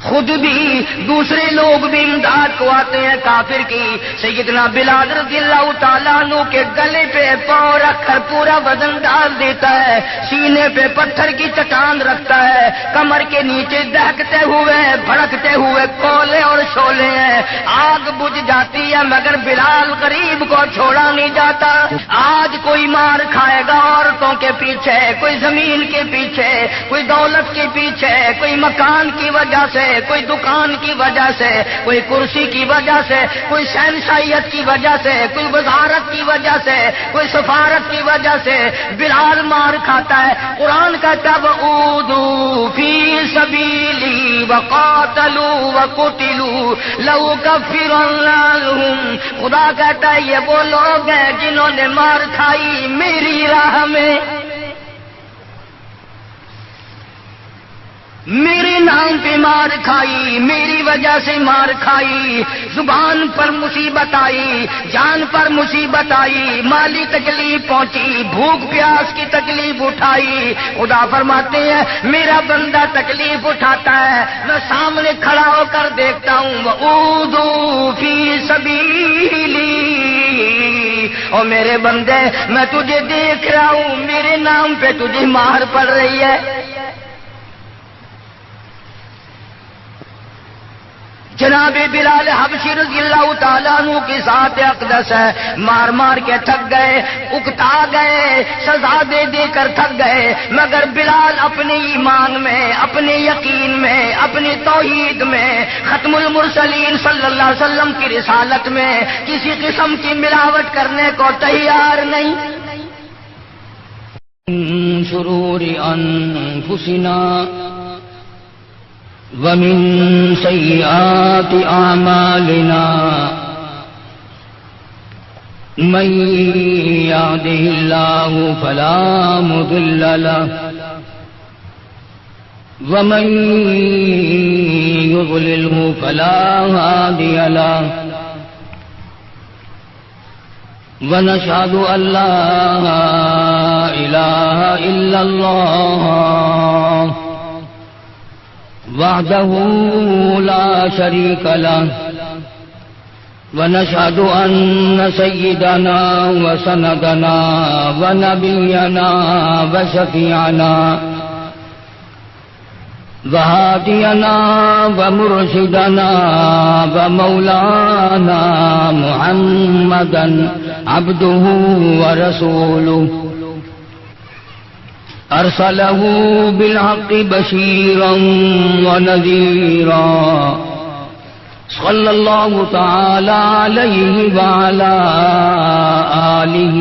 خود بھی دوسرے لوگ بھی امداد کو آتے ہیں کافر کی. سیدنا بلال رضی اللہ تعالیٰ عنہ کے گلے پہ پاؤں رکھ کر پورا وزن ڈال دیتا ہے, سینے پہ پتھر کی چٹان رکھتا ہے, کمر کے نیچے دہکتے ہوئے بھڑکتے ہوئے کولے اور شعلے ہیں. آگ بجھ جاتی ہے مگر بلال غریب کو چھوڑا نہیں جاتا. آج کوئی مار کھائے گا عورتوں کے پیچھے, کوئی زمین کے پیچھے, کوئی دولت کے پیچھے, کوئی مکان کی وجہ سے, کوئی دکان کی وجہ سے, کوئی کرسی کی وجہ سے, کوئی شہنشاہیت کی وجہ سے, کوئی وزارت کی وجہ سے, کوئی سفارت کی وجہ سے بلال مار کھاتا ہے. قرآن کہتا ہے وَأُوذُوا فِي سَبِيلِي وَقَاتَلُوا وَقُتِلُوا لَأُكَفِّرَنَّ عَنْهُمْ. خدا کہتا ہے یہ وہ لوگ ہیں جنہوں نے مار کھائی میری راہ میں, میرے نام پہ مار کھائی, میری وجہ سے مار کھائی. زبان پر مصیبت آئی, جان پر مصیبت آئی, مالی تکلیف پہنچی, بھوک پیاس کی تکلیف اٹھائی. خدا فرماتے ہیں میرا بندہ تکلیف اٹھاتا ہے, میں سامنے کھڑا ہو کر دیکھتا ہوں. وَأُوذُوا فِي سَبِيلِي, اور میرے بندے میں تجھے دیکھ رہا ہوں, میرے نام پہ تجھے مار پڑ رہی ہے. جناب بلال حبشی رضی اللہ تعالیٰ عنہ کی ذات اقدس ہے, مار مار کے تھک گئے, اکتا گئے, سزا دے دے کر تھک گئے, مگر بلال اپنے ایمان میں, اپنے یقین میں, اپنی توحید میں, ختم المرسلین صلی اللہ علیہ وسلم کی رسالت میں کسی قسم کی ملاوٹ کرنے کو تیار نہیں. شرور انفسنا ومن سيئات أعمالنا من يهده الله فلا مضل له ومن يضلله فلا هادي له ونشهد أن لا إله إلا الله وحده لا شريك له ونشهد أن سيدنا وسندنا ونبينا وشفيعنا وهادينا ومرشدنا ومولانا محمدا عبده ورسوله أرسله بالحق بشيرا ونذيرا صلى الله تعالى عليه وعلى آله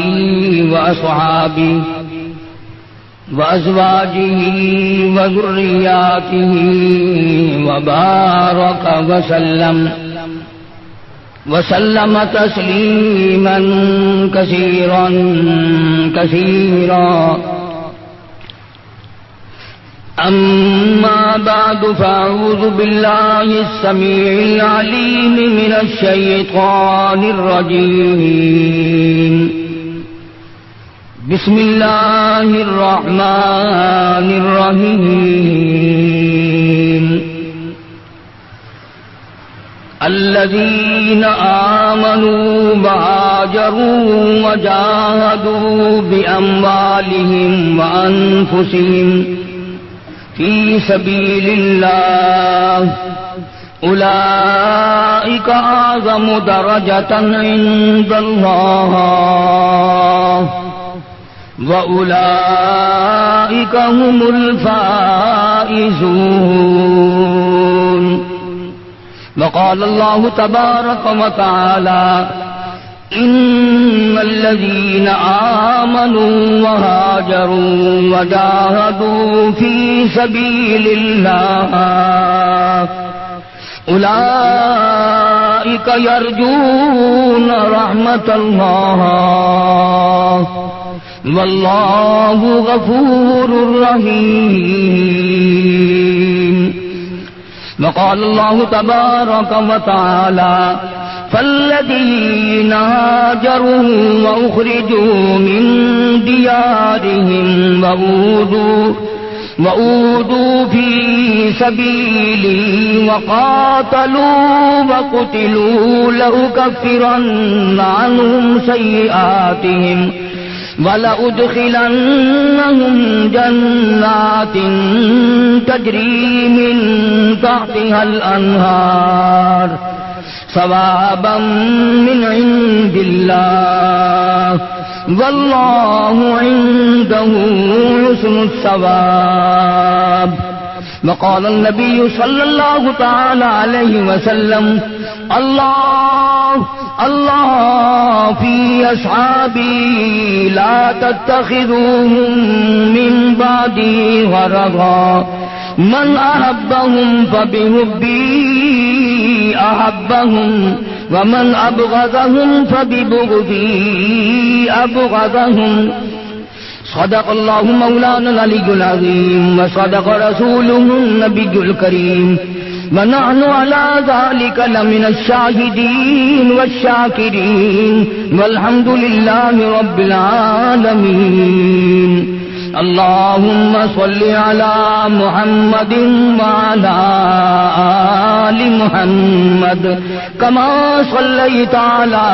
وأصحابه وأزواجه وذرياته وبارك وسلم تسليما كثيرا كثيرا. أما بعد فأعوذ بالله السميع العليم من الشيطان الرجيم. بسم الله الرحمن الرحيم. الذين آمنوا وهاجروا وجاهدوا بأموالهم وأنفسهم في سبيل الله أولئك أعظم درجة عند الله وأولئك هم الفائزون. وقال الله تبارك وتعالى إن الذين آمنوا وهاجروا وجاهدوا في سبيل الله أولئك يرجون رحمة الله والله غفور رحيم. وقال الله تبارك وتعالى فالذين هاجروا وأخرجوا من ديارهم وأوذوا في سبيلي وقاتلوا وقتلوا لأكفرن عنهم سيئاتهم وَلَأُدْخِلَنَّهُمْ جَنَّاتٍ تَجْرِي مِنْ تَحْتِهَا الْأَنْهَارُ ثَوَابًا مِنْ عِنْدِ اللَّهِ وَاللَّهُ عِنْدَهُ حُسْنُ الثَّوَابِ. وقال النبي صلى الله تعالى عليه وسلم الله الله في أصحابي لا تتخذوهم من بعدي غرضا من أحبهم فبحبي أحبهم ومن أبغضهم فببغضي أبغضهم. صدق الله مولانا العلي العظيم وصدق رسوله النبي الكريم ونحن على ذلك لمن الشاهدين والشاكرين والحمد لله رب العالمين. اللهم صل على محمد وعلى آل محمد كما صليت على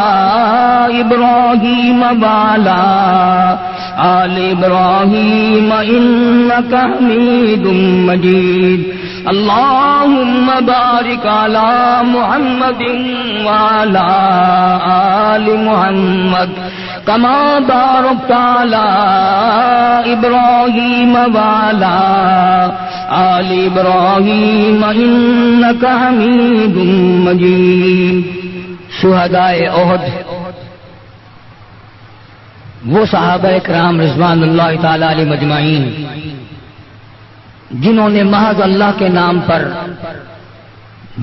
إبراهيم وعلى آل إبراهيم إنك حميد مجيد. اللهم بارك على محمد وعلى آل محمد كما باركت على إبراهيم وعلى آل إبراهيم إنك حميد مجيد. شہدائے احد وہ صحابہ کرام رضوان اللہ تعالی علیہ مجمعین جنہوں نے محض اللہ کے نام پر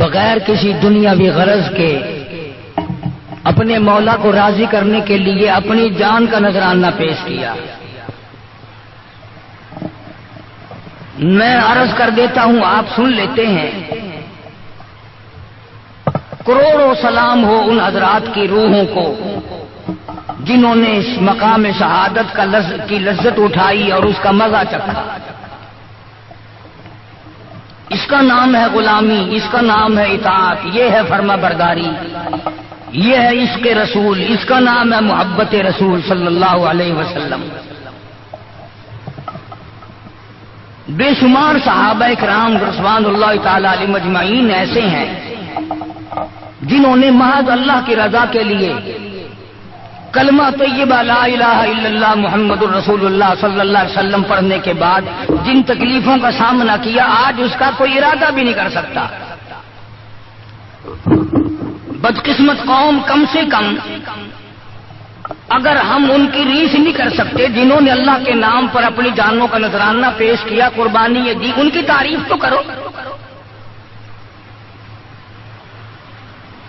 بغیر کسی دنیاوی غرض کے اپنے مولا کو راضی کرنے کے لیے اپنی جان کا نذرانہ پیش کیا. میں عرض کر دیتا ہوں، آپ سن لیتے ہیں. کروڑوں سلام ہو ان حضرات کی روحوں کو جنہوں نے اس مقام شہادت کی لذت اٹھائی اور اس کا مزہ چکھا. اس کا نام ہے غلامی، اس کا نام ہے اطاعت، یہ ہے فرما برداری، یہ ہے عشق رسول، اس کا نام ہے محبت رسول صلی اللہ علیہ وسلم. بے شمار صحابہ کرام رضوان اللہ تعالی علیہ مجمعین ایسے ہیں جنہوں نے محض اللہ کی رضا کے لیے کلمہ طیبہ لا الہ الا اللہ محمد الرسول اللہ صلی اللہ علیہ وسلم پڑھنے کے بعد جن تکلیفوں کا سامنا کیا، آج اس کا کوئی ارادہ بھی نہیں کر سکتا. بدقسمت قوم، کم سے کم اگر ہم ان کی ریس نہیں کر سکتے جنہوں نے اللہ کے نام پر اپنی جانوں کا نذرانہ پیش کیا، قربانی یہ دی، ان کی تعریف تو کرو،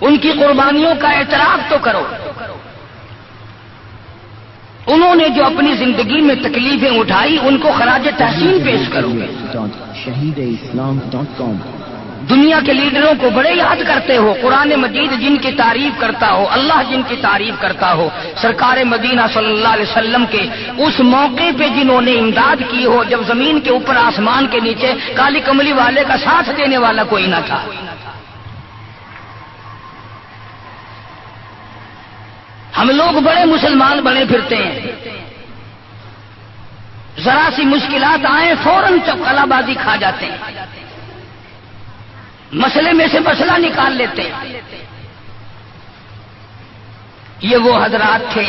ان کی قربانیوں کا اعتراف تو کرو. انہوں نے جو اپنی زندگی میں تکلیفیں اٹھائی ان کو خراج تحسین پیش کرو. shahideislam.com دنیا کے لیڈروں کو بڑے یاد کرتے ہو، قرآن مجید جن کی تعریف کرتا ہو، اللہ جن کی تعریف کرتا ہو، سرکار مدینہ صلی اللہ علیہ وسلم کے اس موقع پہ جنہوں نے امداد کی ہو جب زمین کے اوپر آسمان کے نیچے کالی کملی والے کا ساتھ دینے والا کوئی نہ تھا. ہم لوگ بڑے مسلمان بنے پھرتے ہیں، ذرا سی مشکلات آئیں فوراً چپکلا بازی کھا جاتے ہیں، مسئلے میں سے مسئلہ نکال لیتے ہیں. یہ وہ حضرات تھے،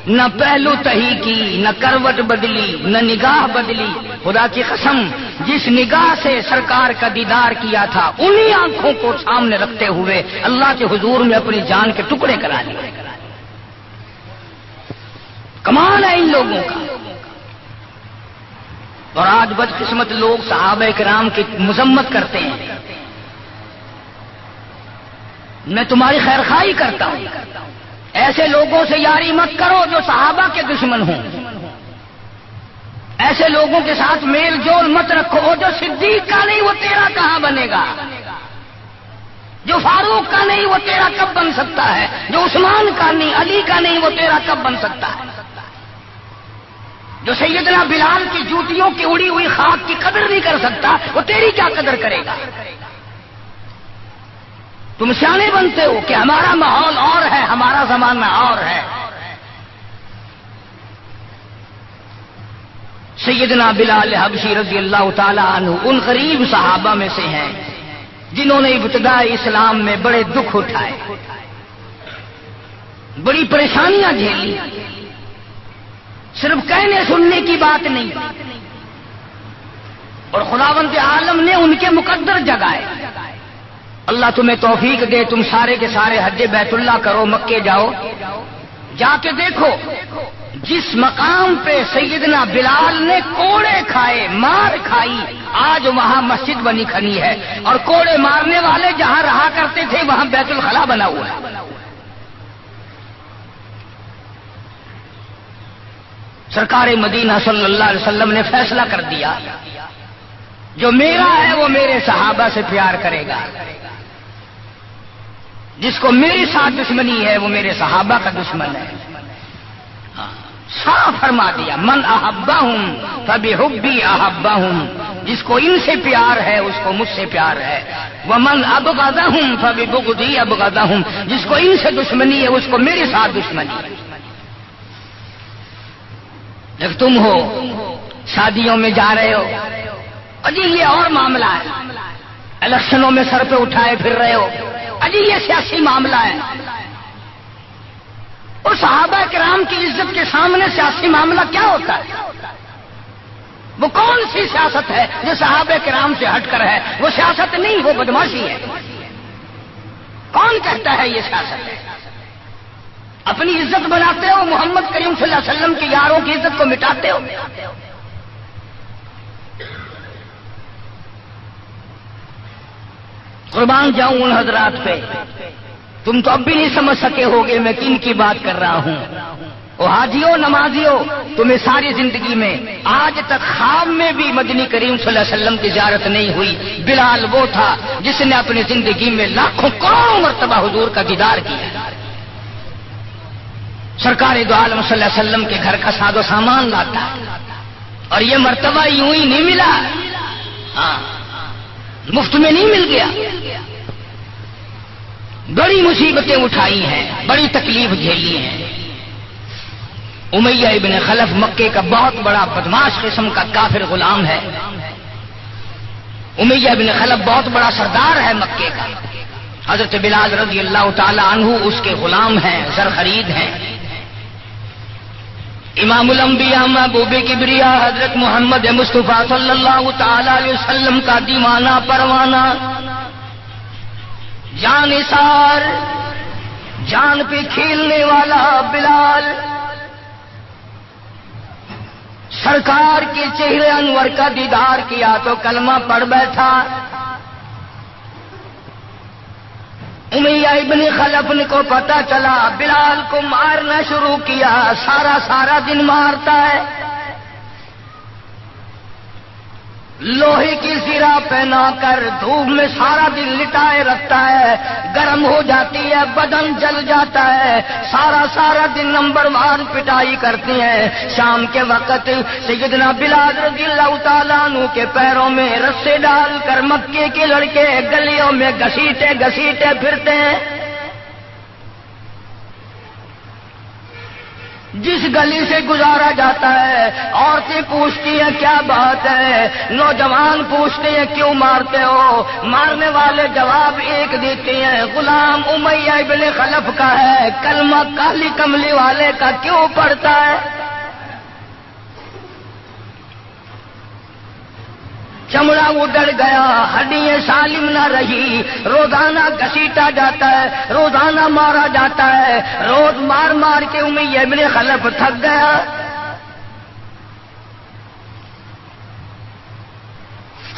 نہ پہلو تہی کی، نہ کروٹ بدلی، نہ نگاہ بدلی. خدا کی قسم جس نگاہ سے سرکار کا دیدار کیا تھا انہی آنکھوں کو سامنے رکھتے ہوئے اللہ کے حضور میں اپنی جان کے ٹکڑے کرا لیے. کمال ہے ان لوگوں کا. اور آج بدقسمت لوگ صحابہ کرام کی مذمت کرتے ہیں. میں تمہاری خیر خواہی کرتا ہوں، ایسے لوگوں سے یاری مت کرو جو صحابہ کے دشمن ہوں. ایسے لوگوں کے ساتھ میل جول مت رکھو. جو صدیق کا نہیں وہ تیرا کہاں بنے گا، جو فاروق کا نہیں وہ تیرا کب بن سکتا ہے، جو عثمان کا نہیں، علی کا نہیں وہ تیرا کب بن سکتا ہے. جو سیدنا بلال کی جوتیوں کی اڑی ہوئی خاک کی قدر نہیں کر سکتا، وہ تیری کیا قدر کرے گا؟ تم سیانے بنتے ہو کہ ہمارا ماحول اور ہے، ہمارا زمانہ اور ہے۔ سیدنا بلال حبشی رضی اللہ تعالی عنہ ان غریب صحابہ میں سے ہیں جنہوں نے ابتداء اسلام میں بڑے دکھ اٹھائے، بڑی پریشانیاں جھیلی، صرف کہنے سننے کی بات نہیں، اور خداوند عالم نے ان کے مقدر جگائے۔ اللہ تمہیں توفیق دے، تم سارے کے سارے حج بیت اللہ کرو، مکے جاؤ، جا کے دیکھو جس مقام پہ سیدنا بلال نے کوڑے کھائے، مار کھائی، آج وہاں مسجد بنی کھنی ہے، اور کوڑے مارنے والے جہاں رہا کرتے تھے وہاں بیت الخلا بنا ہوا ہے۔ سرکار مدینہ صلی اللہ علیہ وسلم نے فیصلہ کر دیا، جو میرا ہے وہ میرے صحابہ سے پیار کرے گا، جس کو میرے ساتھ دشمنی ہے وہ میرے صحابہ کا دشمن ہے۔ صاف فرما دیا، من احبہم فبحبی احبہم، جس کو ان سے پیار ہے اس کو مجھ سے پیار ہے، ومن ابغضہم فببغضی ابغضہم، جس کو ان سے دشمنی ہے اس کو میرے ساتھ دشمنی ہے۔ جب تم ہو شادیوں میں جا رہے ہو، اجی یہ اور معاملہ ہے، الیکشنوں میں سر پہ اٹھائے پھر رہے ہو، اجی یہ سیاسی معاملہ ہے، اور صحابہ کرام کی عزت کے سامنے سیاسی معاملہ کیا ہوتا ہے؟ وہ کون سی سیاست ہے جو صحابہ کرام سے ہٹ کر ہے؟ وہ سیاست نہیں، وہ بدماشی ہے۔ کون کہتا ہے یہ سیاست ہے؟ اپنی عزت بناتے ہو، محمد کریم صلی اللہ علیہ وسلم کی یاروں کی عزت کو مٹاتے ہو۔ قربان جاؤں ان حضرات پہ، تم تو اب بھی نہیں سمجھ سکے ہوگے میں کن کی بات کر رہا ہوں۔ او حاجیوں، نمازیوں، تمہیں ساری زندگی میں آج تک خواب میں بھی مدنی کریم صلی اللہ علیہ وسلم کی زیارت نہیں ہوئی۔ بلال وہ تھا جس نے اپنی زندگی میں لاکھوں کروڑوں مرتبہ حضور کا دیدار کیا۔ سرکار دو عالم صلی اللہ علیہ وسلم کے گھر کا ساز و سامان لاتا، اور یہ مرتبہ یوں ہی نہیں ملا، ہاں مفت میں نہیں مل گیا، بڑی مصیبتیں اٹھائی ہیں، بڑی تکلیف جھیلی ہیں۔ امیہ ابن خلف مکے کا بہت بڑا بدماش قسم کا کافر غلام ہے۔ امیہ ابن خلف بہت بڑا سردار ہے مکے کا۔ حضرت بلال رضی اللہ تعالی عنہ اس کے غلام ہیں، زر خرید ہیں۔ امام الانبیاء محبوب کبریا حضرت محمد مصطفیٰ صلی اللہ تعالی علیہ وسلم کا دیوانہ پروانہ، جان نثار، جان پہ کھیلنے والا بلال، سرکار کے چہرے انور کا دیدار کیا تو کلمہ پڑھ بیٹھا۔ امیہ ابن خلف کو پتا چلا بلال کو مارنا شروع کیا، سارا دن مارتا ہے، لوہے کی زرہ پہنا کر دھوپ میں سارا دن لٹائے رکھتا ہے، گرم ہو جاتی ہے، بدن جل جاتا ہے، سارا دن نمبر وار پٹائی کرتی ہیں۔ شام کے وقت سیدنا بلال رضی اللہ تعالیٰ عنہ کے پیروں میں رسے ڈال کر مکے کے لڑکے گلیوں میں گھسیٹے پھرتے ہیں۔ جس گلی سے گزارا جاتا ہے عورتیں پوچھتی ہیں کیا بات ہے، نوجوان پوچھتے ہیں کیوں مارتے ہو، مارنے والے جواب ایک دیتے ہیں، غلام امیہ ابن خلف کا ہے، کلمہ کالی کملی والے کا کیوں پڑھتا ہے؟ چمڑا اڑ گیا، ہڈیاں سالم نہ رہی، روزانہ گھسیٹا جاتا ہے، روزانہ مارا جاتا ہے، روز مار کے امیہ ابن خلف تھک گیا۔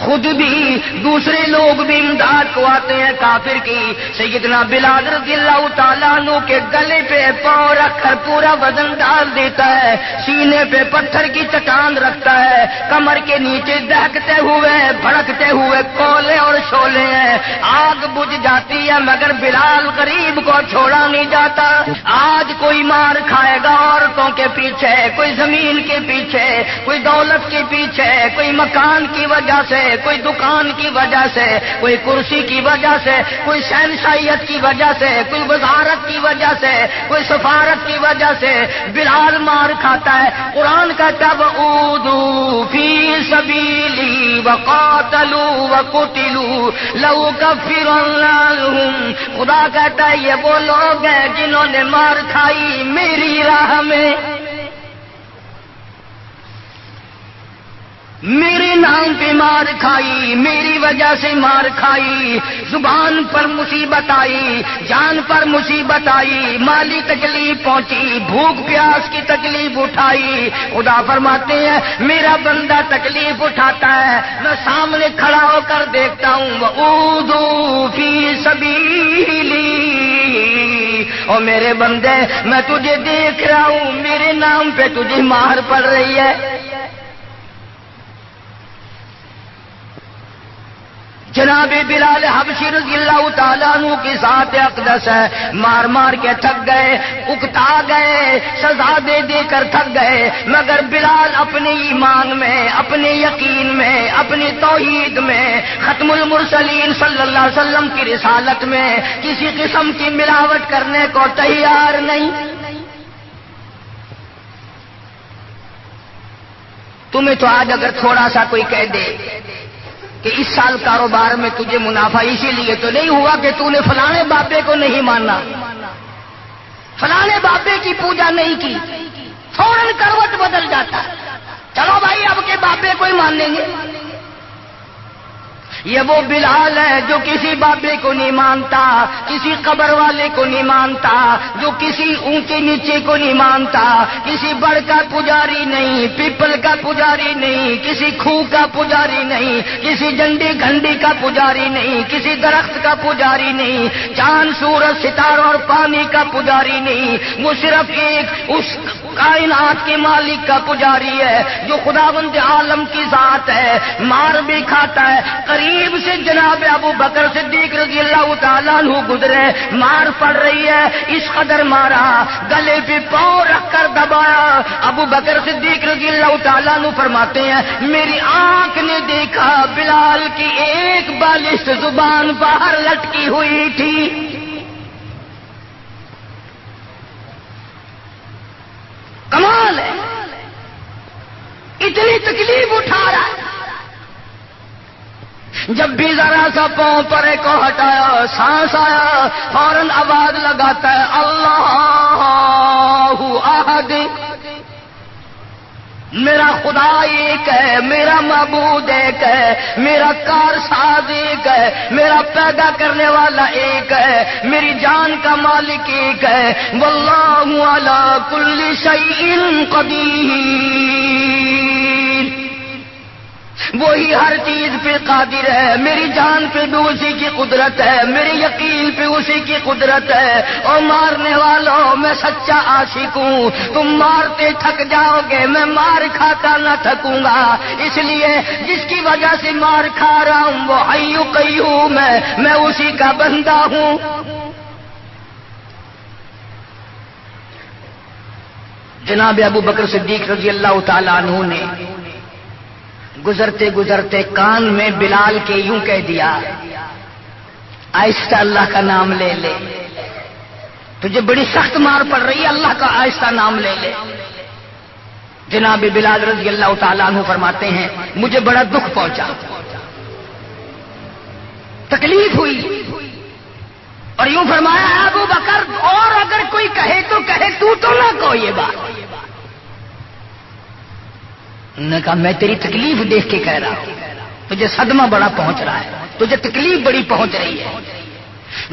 خود بھی دوسرے لوگ بھی امداد کو آتے ہیں کافر کی۔ سیدنا بلال رضی اللہ تعالیٰ عنہ کے گلے پہ پاؤں رکھ کر پورا وزن ڈال دیتا ہے، سینے پہ پتھر کی چٹان رکھتا ہے، کمر کے نیچے دہکتے ہوئے بھڑکتے ہوئے کولے اور شعلے ہیں، آگ بجھ جاتی ہے مگر بلال غریب کو چھوڑا نہیں جاتا. آج کوئی مار کھائے گا عورتوں کے پیچھے, کوئی زمین کے پیچھے, کوئی دولت کے پیچھے, کوئی مکان کی وجہ سے, کوئی دکان کی وجہ سے, کوئی کرسی کی وجہ سے, کوئی شہنشاہیت کی وجہ سے, کوئی وزارت کی وجہ سے, کوئی سفارت کی وجہ سے بلال مار کھاتا ہے. قرآن کہتا ہے وَأُوذُوا فِي سَبِيلِي وَقَاتَلُوا وَقُتِلُوا لَأُكَفِّرَنَّ عَنْهُمْ. خدا کہتا ہے یہ وہ لوگ ہیں جنہوں نے مار کھائی میری راہ میں, میرے نام پہ مار کھائی, میری وجہ سے مار کھائی, زبان پر مصیبت آئی, جان پر مصیبت آئی, مالی تکلیف پہنچی, بھوک پیاس کی تکلیف اٹھائی. خدا فرماتے ہیں میرا بندہ تکلیف اٹھاتا ہے, میں سامنے کھڑا ہو کر دیکھتا ہوں. وَأُوذُوا فِي سَبِيلِي, اور میرے بندے میں تجھے دیکھ رہا ہوں, میرے نام پہ تجھے مار پڑ رہی ہے. جناب بلال حبشی رضی اللہ تعالیٰ عنہ کی ذات اقدس ہے, مار مار کے تھک گئے, اکتا گئے, سزا دے دے کر تھک گئے, مگر بلال اپنے ایمان میں, اپنے یقین میں, اپنی توحید میں, ختم المرسلین صلی اللہ علیہ وسلم کی رسالت میں کسی قسم کی ملاوٹ کرنے کو تیار نہیں. تمہیں تو آج اگر تھوڑا سا کوئی کہہ دے کہ اس سال کاروبار میں تجھے منافع اسی لیے تو نہیں ہوا کہ تو نے فلانے بابے کو نہیں مانا, فلانے بابے کی پوجا نہیں کی, فوراً کروٹ بدل جاتا. چلو بھائی اب کے بابے کو ہی مان لیں گے. یہ وہ بلال ہے جو کسی بابے کو نہیں مانتا, کسی قبر والے کو نہیں مانتا, جو کسی اونچے نیچے کو نہیں مانتا, کسی بڑ کا پجاری نہیں, پیپل کا پجاری نہیں, کسی کھوہ کا پجاری نہیں, کسی جنڈی گھنڈی کا پجاری نہیں, کسی درخت کا پجاری نہیں, چاند سورج ستاروں اور پانی کا پجاری نہیں. وہ صرف ایک اس کائنات کے مالک کا پجاری ہے جو خداوند عالم کی ذات ہے. مار بھی کھاتا ہے. قریب سے جناب ابو بکر صدیق رضی اللہ تعالیٰ عنہ گزرے, مار پڑ رہی ہے, اس قدر مارا, گلے پہ پاؤں رکھ کر دبایا. ابو بکر صدیق رضی اللہ تعالیٰ عنہ فرماتے ہیں میری آنکھ نے دیکھا بلال کی ایک بالش زبان باہر لٹکی ہوئی تھی. کمال ہے, اتنی تکلیف اٹھا رہا ہے. جب بھی ذرا سا پاؤں پرے کو ہٹایا, سانس آیا, فوراً آواز لگاتا ہے اللہ احد, میرا خدا ایک ہے, میرا معبود ایک ہے, میرا کارساز ایک ہے, میرا پیدا کرنے والا ایک ہے, میری جان کا مالک ایک ہے. واللہ علی کل شیء قدیر, وہی ہر چیز پہ قادر ہے. میری جان پہ بھی اسی کی قدرت ہے, میرے یقین پہ اسی کی قدرت ہے. اور مارنے والوں میں سچا عاشق ہوں, تم مارتے تھک جاؤ گے, میں مار کھاتا نہ تھکوں گا. اس لیے جس کی وجہ سے مار کھا رہا ہوں وہ حی قیوم ہے, میں اسی کا بندہ ہوں. جناب ابو بکر صدیق رضی اللہ تعالیٰ عنہ نے گزرتے گزرتے کان میں بلال کے یوں کہہ دیا آہستہ اللہ کا نام لے لے, تجھے بڑی سخت مار پڑ رہی ہے, اللہ کا آہستہ نام لے لے. جناب بلال رضی اللہ تعالیٰ عنہ فرماتے ہیں مجھے بڑا دکھ پہنچا, تکلیف ہوئی, اور یوں فرمایا ابو بکر اور اگر کوئی کہے تو کہے, تو نہ کہو یہ بات. نے کہا میں تیری تکلیف دیکھ کے کہہ رہا ہوں, تجھے صدمہ بڑا پہنچ رہا ہے, تجھے تکلیف بڑی پہنچ رہی ہے.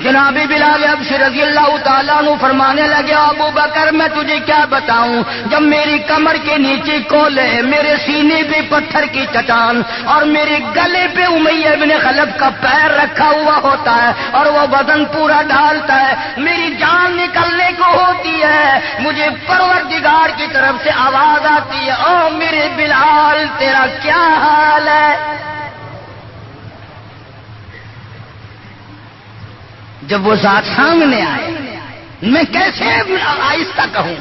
جناب بلال حبشی رضی اللہ تعالیٰ عنہ فرمانے لگے ابو بکر میں تجھے کیا بتاؤں, جب میری کمر کے نیچے کولے, میرے سینے پہ پتھر کی چٹان, اور میرے گلے پہ امیہ ابن خلف کا پیر رکھا ہوا ہوتا ہے, اور وہ بدن پورا ڈالتا ہے, میری جان نکلنے کو ہوتی ہے, مجھے پروردگار کی طرف سے آواز آتی ہے او میرے بلال تیرا کیا حال ہے. جب وہ ذات سامنے آئے میں کیسے آہستہ کہوں،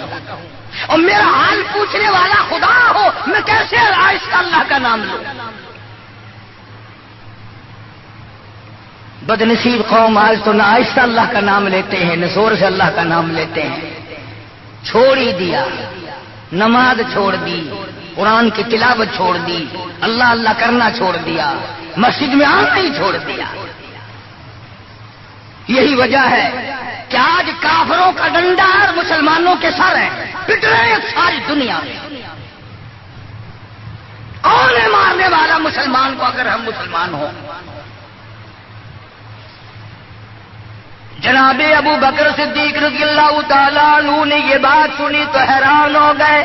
اور میرا حال پوچھنے والا خدا ہو میں کیسے آہستہ اللہ کا نام لوں؟ بدنصیب قوم آج تو نہ آہستہ اللہ کا نام لیتے ہیں، نہ زور سے اللہ کا نام لیتے ہیں. چھوڑ ہی دیا، نماز چھوڑ دی، قرآن کی تلاوت چھوڑ دی، اللہ اللہ کرنا چھوڑ دیا، مسجد میں آنا ہی چھوڑ دیا. یہی وجہ ہے کہ آج کافروں کا ڈنڈا اور مسلمانوں کے سر ہے، پٹ رہے ہیں ساری دنیا میں. کون ہے مارنے والا مسلمان کو اگر ہم مسلمان ہوں؟ جناب ابو بکر صدیق رضی اللہ تعالیٰ عنہ نے یہ بات سنی تو حیران ہو گئے.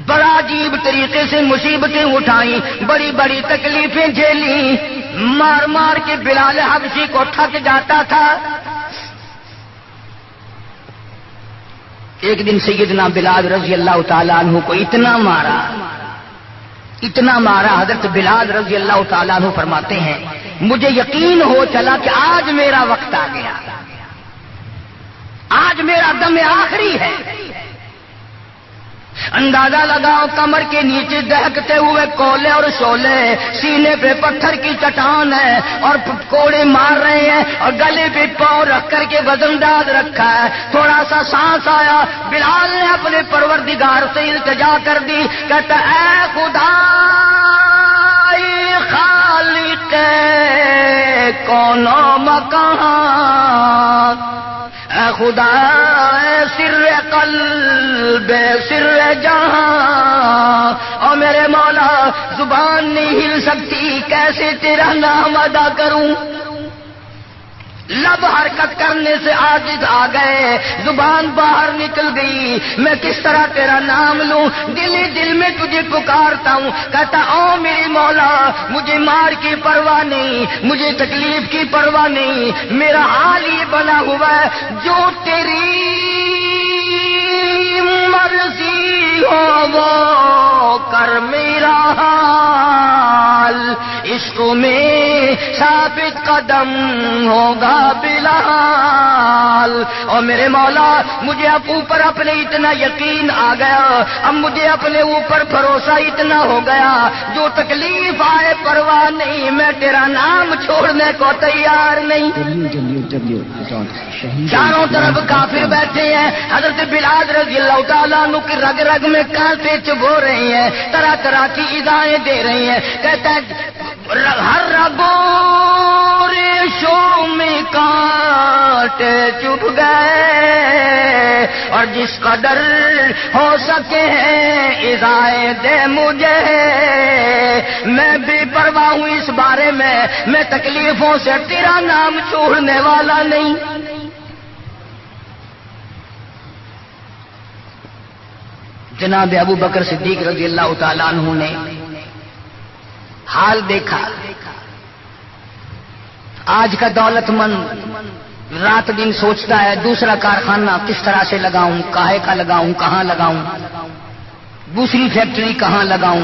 بڑا عجیب طریقے سے مصیبتیں اٹھائیں، بڑی بڑی تکلیفیں جھیلیں، مار مار کے بلال حبشی کو تھک جاتا تھا. ایک دن سیدنا بلال رضی اللہ تعالیٰ عنہ کو اتنا مارا حضرت بلال رضی اللہ تعالیٰ عنہ فرماتے ہیں مجھے یقین ہو چلا کہ آج میرا وقت آ گیا، آج میرا دم آخری ہے. اندازہ لگاؤ کمر کے نیچے دہکتے ہوئے کولے اور شولے، سینے پہ پتھر کی چٹان ہے اور کوڑے مار رہے ہیں، اور گلے پہ پاؤں رکھ کر کے وزنداز رکھا ہے. تھوڑا سا سانس آیا، بلال نے اپنے پروردگار سے التجا کر دی، کہتا اے خدا خالق کون و مکان، اے خدا سر قلب سر جہاں، اور میرے مولا زبان نہیں ہل سکتی، کیسے تیرا نام ادا کروں؟ لب حرکت کرنے سے عاجز آ گئے، زبان باہر نکل گئی، میں کس طرح تیرا نام لوں؟ دل ہی دل میں تجھے پکارتا ہوں. کہتا او میری مولا مجھے مار کی پرواہ نہیں، مجھے تکلیف کی پرواہ نہیں، میرا حال یہ بنا ہوا ہے جو تیری مرضی ہو وہ کر میرا حال، عشق میں ثابت قدم ہوگا بلال. اور میرے مولا مجھے اب اوپر اپنے اتنا یقین آ گیا، اب مجھے اپنے اوپر بھروسہ اتنا ہو گیا، جو تکلیف آئے پرواہ نہیں، میں تیرا نام چھوڑنے کو تیار نہیں. چاروں طرف کافر بیٹھے ہیں، حضرت بلال رضی اللہ تعالیٰ عنہ کی رگ رگ میں کانٹے چبھو رہے ہیں، طرح طرح کی ایذائیں دے رہی ہیں. کہتا ہے ہر رگوں ریشوں میں کانٹے چبھ گئے، اور جس قدر ہو سکے ہیں ایذائیں دے مجھے، میں بے پرواہ ہوں اس بارے میں تکلیفوں سے تیرا نام چھوڑنے والا نہیں. جناب ابو بکر صدیق رضی اللہ تعالیٰ عنہ نے حال دیکھا. آج کا دولت مند رات دن سوچتا ہے دوسرا کارخانہ کس طرح سے لگاؤں، کاہے کا لگاؤں، کہاں لگاؤں، دوسری فیکٹری کہاں لگاؤں،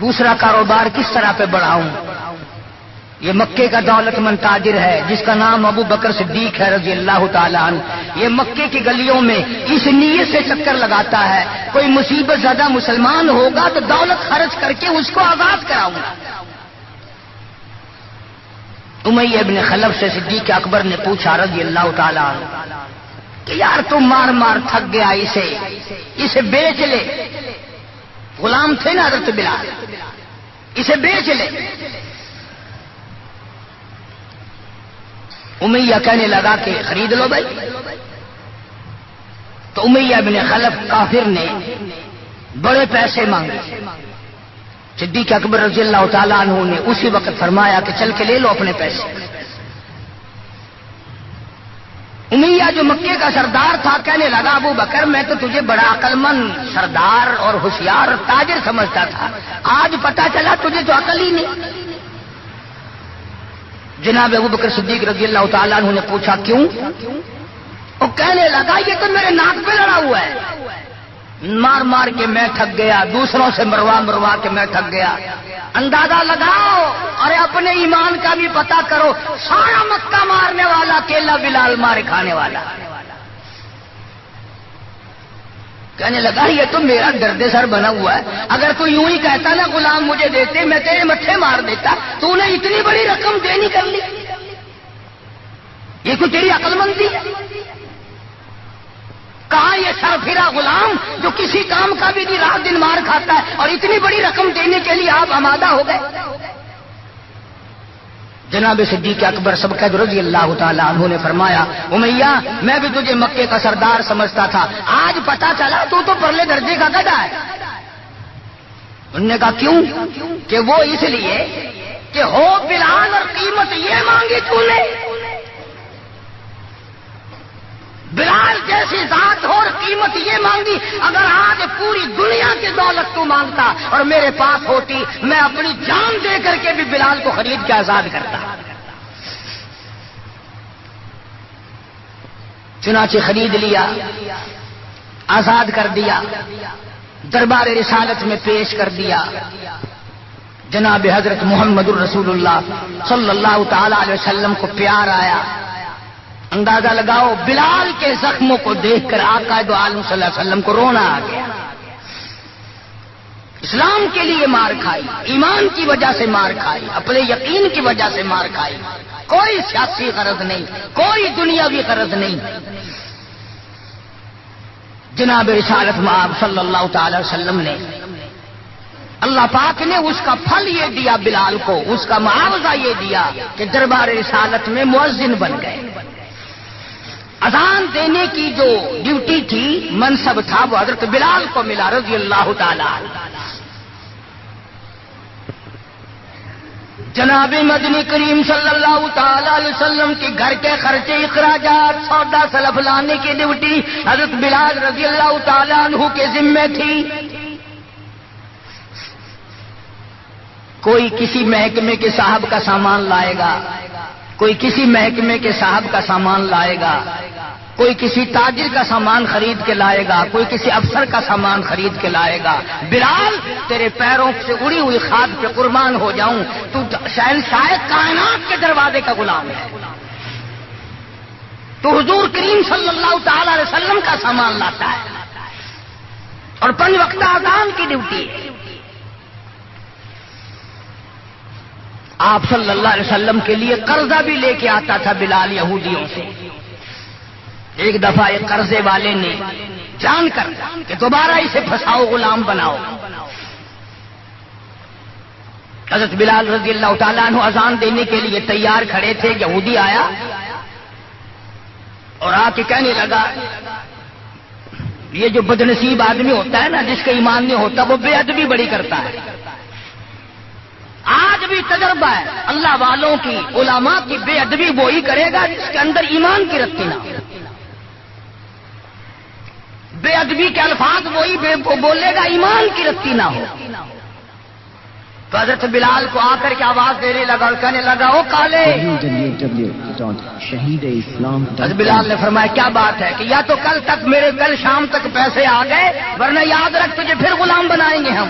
دوسرا کاروبار کس طرح پہ بڑھاؤں. یہ مکے کا دولت مند تاجر ہے جس کا نام ابو بکر صدیق ہے رضی اللہ تعالیٰ عنہ. یہ مکے کی گلیوں میں اس نیت سے چکر لگاتا ہے کوئی مصیبت زدہ مسلمان ہوگا تو دولت خرچ کر کے اس کو آزاد کراؤں گا. امیہ ابن خلف سے صدیق اکبر نے پوچھا رضی اللہ تعالیٰ عنہ کہ یار تم مار مار تھک گیا، اسے بیچ لے. غلام تھے نا حضرت بلال، اسے بیچ لے. امیہ کہنے لگا کہ خرید لو بھائی. تو امیہ ابن خلف کافر نے بڑے پیسے مانگے. صدیق اکبر رضی اللہ تعالیٰ عنہ نے اسی وقت فرمایا کہ چل کے لے لو اپنے پیسے. امیہ جو مکے کا سردار تھا کہنے لگا ابو بکر میں تو تجھے بڑا عقل مند سردار اور ہوشیار تاجر سمجھتا تھا، آج پتا چلا تجھے تو عقل ہی نہیں. جناب ابو بکر صدیق رضی اللہ تعالیٰ عنہ نے پوچھا کیوں؟ وہ کہنے لگا یہ تو میرے ناک پہ لڑا ہوا ہے، مار مار کے میں تھک گیا، دوسروں سے مروا مروا کے میں تھک گیا۔ اندازہ لگاؤ اور اپنے ایمان کا بھی پتہ کرو، سارا مکہ مارنے والا اکیلا بلال مارے کھانے والا۔ کہنے لگا یہ تو میرا درد سر بنا ہوا ہے، اگر تو یوں ہی کہتا نا غلام مجھے دیتے میں تیرے متھے مار دیتا، تو نے اتنی بڑی رقم دینی کر لی، یہ کوئی تیری عقل مندی ہے؟ کہاں یہ سرفرا غلام جو کسی کام کا بھی نہیں، رات دن مار کھاتا ہے، اور اتنی بڑی رقم دینے کے لیے آپ آمادہ ہو گئے؟ جناب صدیق اکبر سبقت رضی اللہ تعالیٰ عنہ نے فرمایا امیہ میں بھی تجھے مکے کا سردار سمجھتا تھا، آج پتا چلا تو پرلے درجے کا گدھا ہے۔ انہوں نے کہا کیوں؟ کہ وہ اس لیے کہ ہو بلال اور قیمت یہ مانگی تو نے، بلال جیسی ذات ہو اور قیمت یہ مانگی، اگر آج پوری دنیا کی دولت تو مانگتا اور میرے پاس ہوتی میں اپنی جان دے کر کے بھی بلال کو خرید کے آزاد کرتا۔ چنانچہ خرید لیا، آزاد کر دیا، دربار رسالت میں پیش کر دیا۔ جناب حضرت محمد الرسول اللہ صلی اللہ تعالی علیہ وسلم کو پیار آیا۔ اندازہ لگاؤ بلال کے زخموں کو دیکھ کر آقا دو عالم صلی اللہ علیہ وسلم کو رونا آ گیا۔ اسلام کے لیے مار کھائی، ایمان کی وجہ سے مار کھائی، اپنے یقین کی وجہ سے مار کھائی، کوئی سیاسی غرض نہیں، کوئی دنیاوی غرض نہیں۔ جناب رسالت مآب صلی اللہ تعالی وسلم نے، اللہ پاک نے اس کا پھل یہ دیا بلال کو، اس کا معاوضہ یہ دیا کہ دربار رسالت میں مؤذن بن گئے۔ اذان دینے کی جو ڈیوٹی تھی، منصب تھا، وہ حضرت بلال کو ملا رضی اللہ تعالی عنہ۔ جناب مدنی کریم صلی اللہ تعالی علیہ وسلم کے گھر کے خرچے، اخراجات، سودا سلف لانے کی ڈیوٹی حضرت بلال رضی اللہ تعالی عنہ کے ذمے تھی۔ کوئی کسی محکمے کے صاحب کا سامان لائے گا، کوئی کسی محکمے کے صاحب کا سامان لائے گا، کوئی کسی تاجر کا سامان خرید کے لائے گا، کوئی کسی افسر کا سامان خرید کے لائے گا۔ بلال تیرے پیروں سے اڑی ہوئی خاک پہ قربان ہو جاؤں، تو شہنشاہ کائنات کے دروازے کا غلام ہے، تو حضور کریم صلی اللہ تعالی علیہ وسلم کا سامان لاتا ہے، اور 5 وقت اذان کی ڈیوٹی ہے۔ آپ صلی اللہ علیہ وسلم کے لیے قرضہ بھی لے کے آتا تھا بلال یہودیوں سے۔ ایک دفعہ ایک قرضے والے نے جان کر کہ دوبارہ اسے پھنساؤ، غلام بناؤ، حضرت بلال رضی اللہ تعالیٰ عنہ اذان دینے کے لیے تیار کھڑے تھے، یہودی آیا اور آ کے کہنے لگا، یہ جو بدنصیب آدمی ہوتا ہے نا، جس کا ایمان نہیں ہوتا، وہ بے ادبی بڑی کرتا ہے۔ آج بھی تجربہ ہے اللہ والوں کی، علماء کی، بے ادبی وہی کرے گا جس کے اندر ایمان کی رتی نہ ہو۔ بے ادبی کے الفاظ وہی بولے گا ایمان کی رتی نہ ہو۔ تو حضرت بلال کو آ کر کے آواز دینے لگا اور کہنے لگا، او کالے۔ حضرت بلال نے فرمایا کیا بات ہے کہ یا تو کل شام تک پیسے آ گئے، ورنہ یاد رکھ تجھے پھر غلام بنائیں گے ہم۔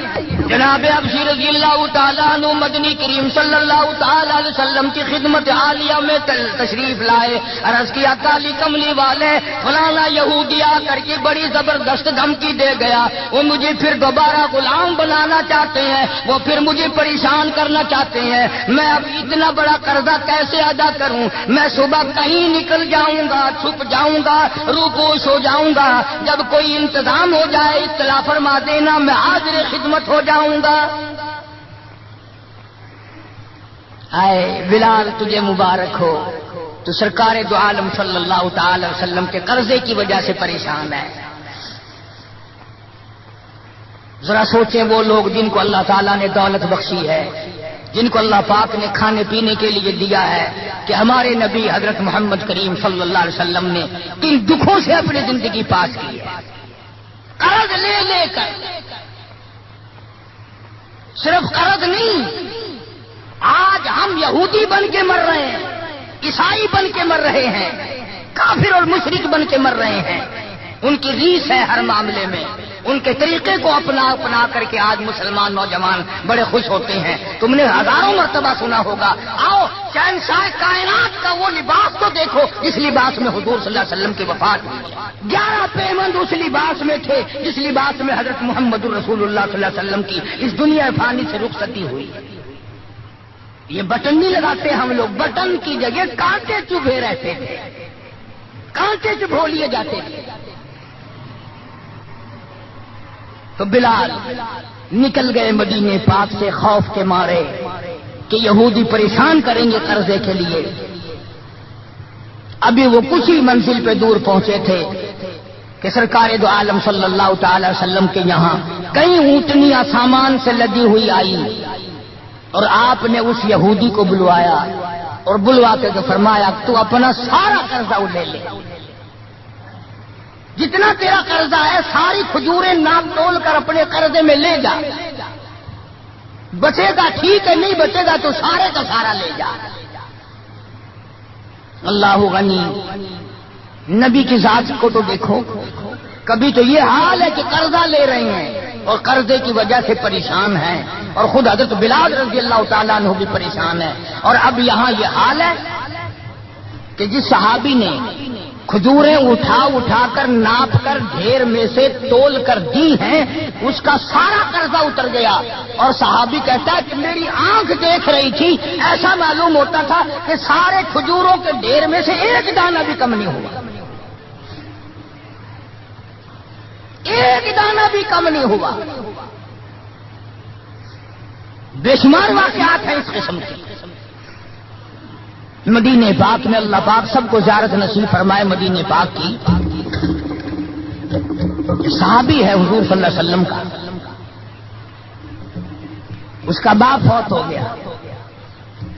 جناب ابشر رضی اللہ تعالیٰ عنہ مدنی کریم صلی اللہ تعالی علیہ وسلم کی خدمت عالیہ میں تشریف لائے، عرض کیا کالی کملی والے فلانا یہودی آ کر کے بڑی زبردست دھمکی دے گیا، وہ مجھے پھر دوبارہ غلام بنانا چاہتے ہیں، وہ پھر مجھے پریشان کرنا چاہتے ہیں، میں اب اتنا بڑا قرضہ کیسے ادا کروں؟ میں صبح کہیں نکل جاؤں گا، چھپ جاؤں گا، روپوش ہو جاؤں گا، جب کوئی انتظام ہو جائے اطلاع فرما دینا، میں حاضر خدمت ہو جاؤں گا۔ آئے بلال تجھے مبارک ہو، تو سرکار دو عالم صلی اللہ تعالی وسلم کے قرضے کی وجہ سے پریشان ہے۔ ذرا سوچیں وہ لوگ جن کو اللہ تعالیٰ نے دولت بخشی ہے، جن کو اللہ پاک نے کھانے پینے کے لیے دیا ہے، کہ ہمارے نبی حضرت محمد کریم صلی اللہ علیہ وسلم نے کن دکھوں سے اپنی زندگی پاس کی ہے، قرض لے لے کر۔ صرف قرض نہیں، آج ہم یہودی بن کے مر رہے ہیں، عیسائی بن کے مر رہے ہیں، کافر اور مشرک بن کے مر رہے ہیں، ان کی ریس ہے ہر معاملے میں۔ ان کے طریقے کو اپنا کر کے آج مسلمان نوجوان بڑے خوش ہوتے ہیں. تم نے ہزاروں مرتبہ سنا ہوگا. آؤ شہنشاہ کائنات کا وہ لباس تو دیکھو جس لباس میں حضور صلی اللہ علیہ وسلم کی وفات ہوئی. 11 پیمند اس لباس میں تھے جس لباس میں حضرت محمد رسول اللہ صلی اللہ علیہ وسلم کی اس دنیا فانی سے رخصتی ہوئی. یہ بٹن نہیں لگاتے ہم لوگ، بٹن کی جگہ کانٹے چبھے رہتے تھے، کانٹے چبھو لیے جاتے تھے. تو بلال نکل گئے مدینے پاک سے خوف کے مارے کہ یہودی پریشان کریں گے قرضے کے لیے. ابھی وہ کچھ ہی منزل پہ دور پہنچے تھے کہ سرکار دو عالم صلی اللہ تعالی وسلم کے یہاں کئی اونٹنیاں سامان سے لدی ہوئی آئی اور آپ نے اس یہودی کو بلوایا اور بلوا کے فرمایا تو اپنا سارا قرضہ لے لے، جتنا تیرا قرضہ ہے ساری کھجوریں ناپ تول کر اپنے قرضے میں لے جا، بچے گا ٹھیک ہے، نہیں بچے گا تو سارے کا سارا لے جا. اللہ غنی. نبی کی ذات کو تو دیکھو، کبھی تو یہ حال ہے کہ قرضہ لے رہے ہیں اور قرضے کی وجہ سے پریشان ہیں، اور خود حضرت بلال رضی اللہ تعالیٰ عنہ بھی پریشان ہے. اور اب یہاں یہ حال ہے کہ جس صحابی نے کھجوریں اٹھا کر ناپ کر ڈھیر میں سے تول کر دی ہیں اس کا سارا قرضہ اتر گیا. اور صحابی کہتا ہے کہ میری آنکھ دیکھ رہی تھی، ایسا معلوم ہوتا تھا کہ سارے کھجوروں کے ڈھیر میں سے ایک دانہ بھی کم نہیں ہوا، ایک دانہ بھی کم نہیں ہوا. بے شمار واقعات ہیں اس قسم کے. مدینہ پاک میں اللہ پاک سب کو زیارت نصیب فرمائے. مدینہ پاک کی صحابی ہے حضور صلی اللہ علیہ وسلم کا، اس کا باپ فوت ہو گیا،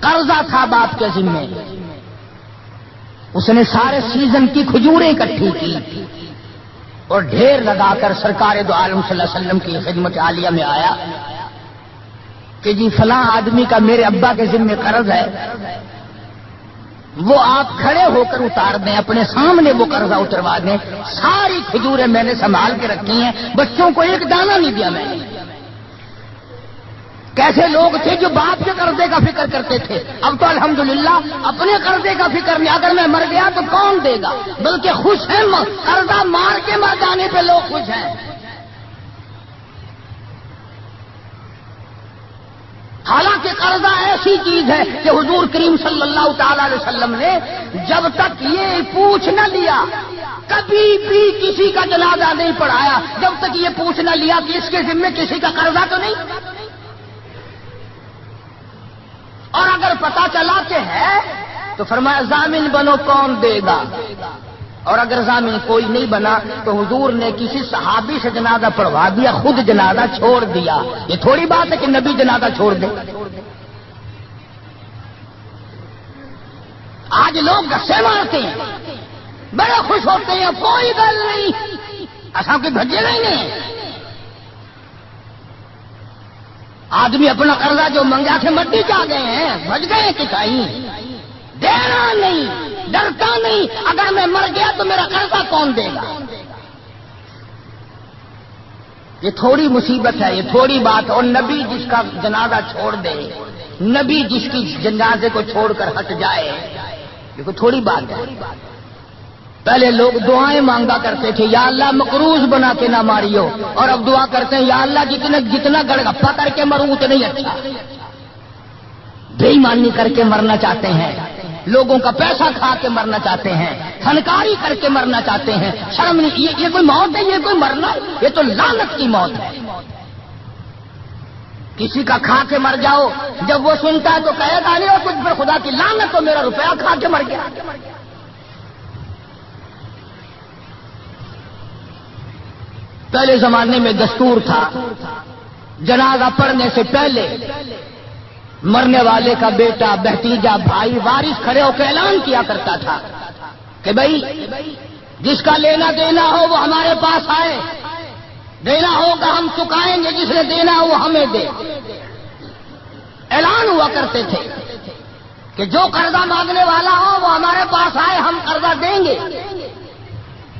قرضہ تھا باپ کے ذمے. اس نے سارے سیزن کی کھجوریں اکٹھی کی اور ڈھیر لگا کر سرکار دو عالم صلی اللہ علیہ وسلم کی خدمت عالیہ میں آیا کہ جی فلاں آدمی کا میرے ابا کے ذمے قرض ہے، وہ آپ کھڑے ہو کر اتار دیں، اپنے سامنے وہ قرضہ اتروا دیں. ساری کھجوریں میں نے سنبھال کے رکھی ہیں، بچوں کو ایک دانہ نہیں دیا میں نے. کیسے لوگ تھے جو باپ کے قرضے کا فکر کرتے تھے. اب تو الحمدللہ اپنے قرضے کا فکر نہیں. اگر میں مر گیا تو کون دے گا، بلکہ خوش ہیں، قرضہ مار کے مر جانے پہ لوگ خوش ہیں. حالانکہ قرضہ ایسی چیز ہے کہ حضور کریم صلی اللہ تعالی علیہ وسلم نے جب تک یہ پوچھ نہ لیا کبھی بھی کسی کا جنازہ نہیں پڑھایا، جب تک یہ پوچھ نہ لیا کہ اس کے ذمے کسی کا قرضہ تو نہیں. اور اگر پتا چلا کہ ہے تو فرمایا ضامن بنو، کون دے گا. اور اگر ضامن کوئی نہیں بنا تو حضور نے کسی صحابی سے جنازہ پڑھوا دیا، خود جنازہ چھوڑ دیا. یہ تھوڑی بات ہے کہ نبی جنازہ چھوڑ دے. آج لوگ گسے مارتے ہیں، بڑے خوش ہوتے ہیں، کوئی گل نہیں، ایسا کوئی بھجے نہیں. آدمی اپنا قرضہ جو منگا کے مٹی جا گئے ہیں، بچ گئے کہ کہیں دینا نہیں، ڈرتا نہیں. اگر میں مر گیا تو میرا قرضہ کون دے گا. یہ تھوڑی مصیبت ہے، یہ تھوڑی بات. اور نبی جس کا جنازہ چھوڑ دے، نبی جس کی جنازے کو چھوڑ کر ہٹ جائے، یہ کوئی تھوڑی بات ہے. پہلے لوگ دعائیں مانگا کرتے تھے، یا اللہ مقروض بنا کے نہ ماریو، اور اب دعا کرتے ہیں یا اللہ جتنا گڑگپا کر کے مروں اتنا ہی اچھا. بے ایمانی کر کے مرنا چاہتے ہیں، لوگوں کا پیسہ کھا کے مرنا چاہتے ہیں، فنکاری کر کے مرنا چاہتے ہیں. شرم نہیں، یہ کوئی موت ہے؟ یہ کوئی مرنا؟ یہ تو لعنت کی موت ہے. کسی کا کھا کے مر جاؤ، جب وہ سنتا ہے تو کہے گا نہیں اور کچھ پر خدا کی لعنت، تو میرا روپیہ کھا کے مر گیا. پہلے زمانے میں دستور تھا جنازہ پڑھنے سے پہلے مرنے والے کا بیٹا، بھتیجا، بھائی، وارث کھڑے ہو کے اعلان کیا کرتا تھا کہ بھائی جس کا لینا دینا ہو وہ ہمارے پاس آئے، دینا ہوگا ہم چکائیں گے، جس نے دینا ہو وہ ہمیں دے. اعلان ہوا کرتے تھے کہ جو قرضہ مانگنے والا ہو وہ ہمارے پاس آئے، ہم قرضہ دیں گے.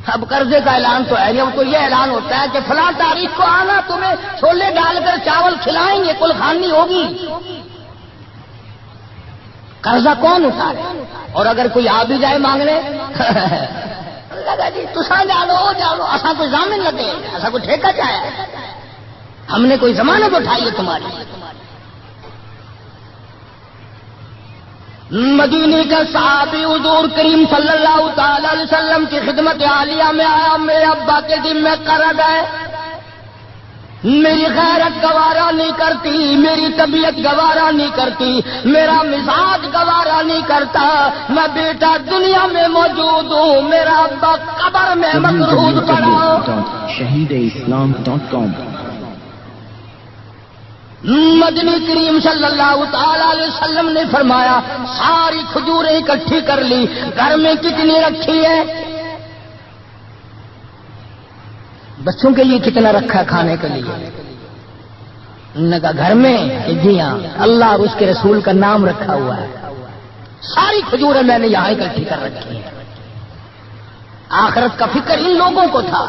اب قرضے کا اعلان تو ہے نہیں، اب تو یہ اعلان ہوتا ہے کہ فلاں تاریخ کو آنا، تمہیں چھولے ڈال کر چاول کھلائیں گے، کل خانی ہوگی۔ قرضہ کون اتارے؟ اور اگر کوئی آ بھی جائے مانگنے لگا جی تساں جانو اساں کوئی ضامن لگے، ایسا کوئی ٹھیکہ چاہے، ہم نے کوئی ضمانت اٹھائی ہے تمہاری۔ مدینے کا صحابی حضور کریم صلی اللہ تعالی علیہ وسلم کی خدمت عالیہ میں آیا، میرے ابا کے دل میں قرض ہے، میری غیرت گوارا نہیں کرتی، میری طبیعت گوارا نہیں کرتی، میرا مزاج گوارا نہیں کرتا، میں بیٹا دنیا میں موجود ہوں، میرا ابا قبر میں مقروض پڑا۔ www.shahideislam.com مدنی کریم صلی اللہ تعالی علیہ وسلم نے فرمایا ساری کھجوریں اکٹھی کر لی، گھر میں کتنی رکھی ہے؟ بچوں کے لیے کتنا رکھا ہے کھانے کے لیے؟ انہوں نے کہا گھر میں کہ جی ہاں، اللہ اور اس کے رسول کا نام رکھا ہوا ہے، ساری کھجوریں میں نے یہاں اکٹھی کر رکھی ہیں۔ آخرت کا فکر ان لوگوں کو تھا۔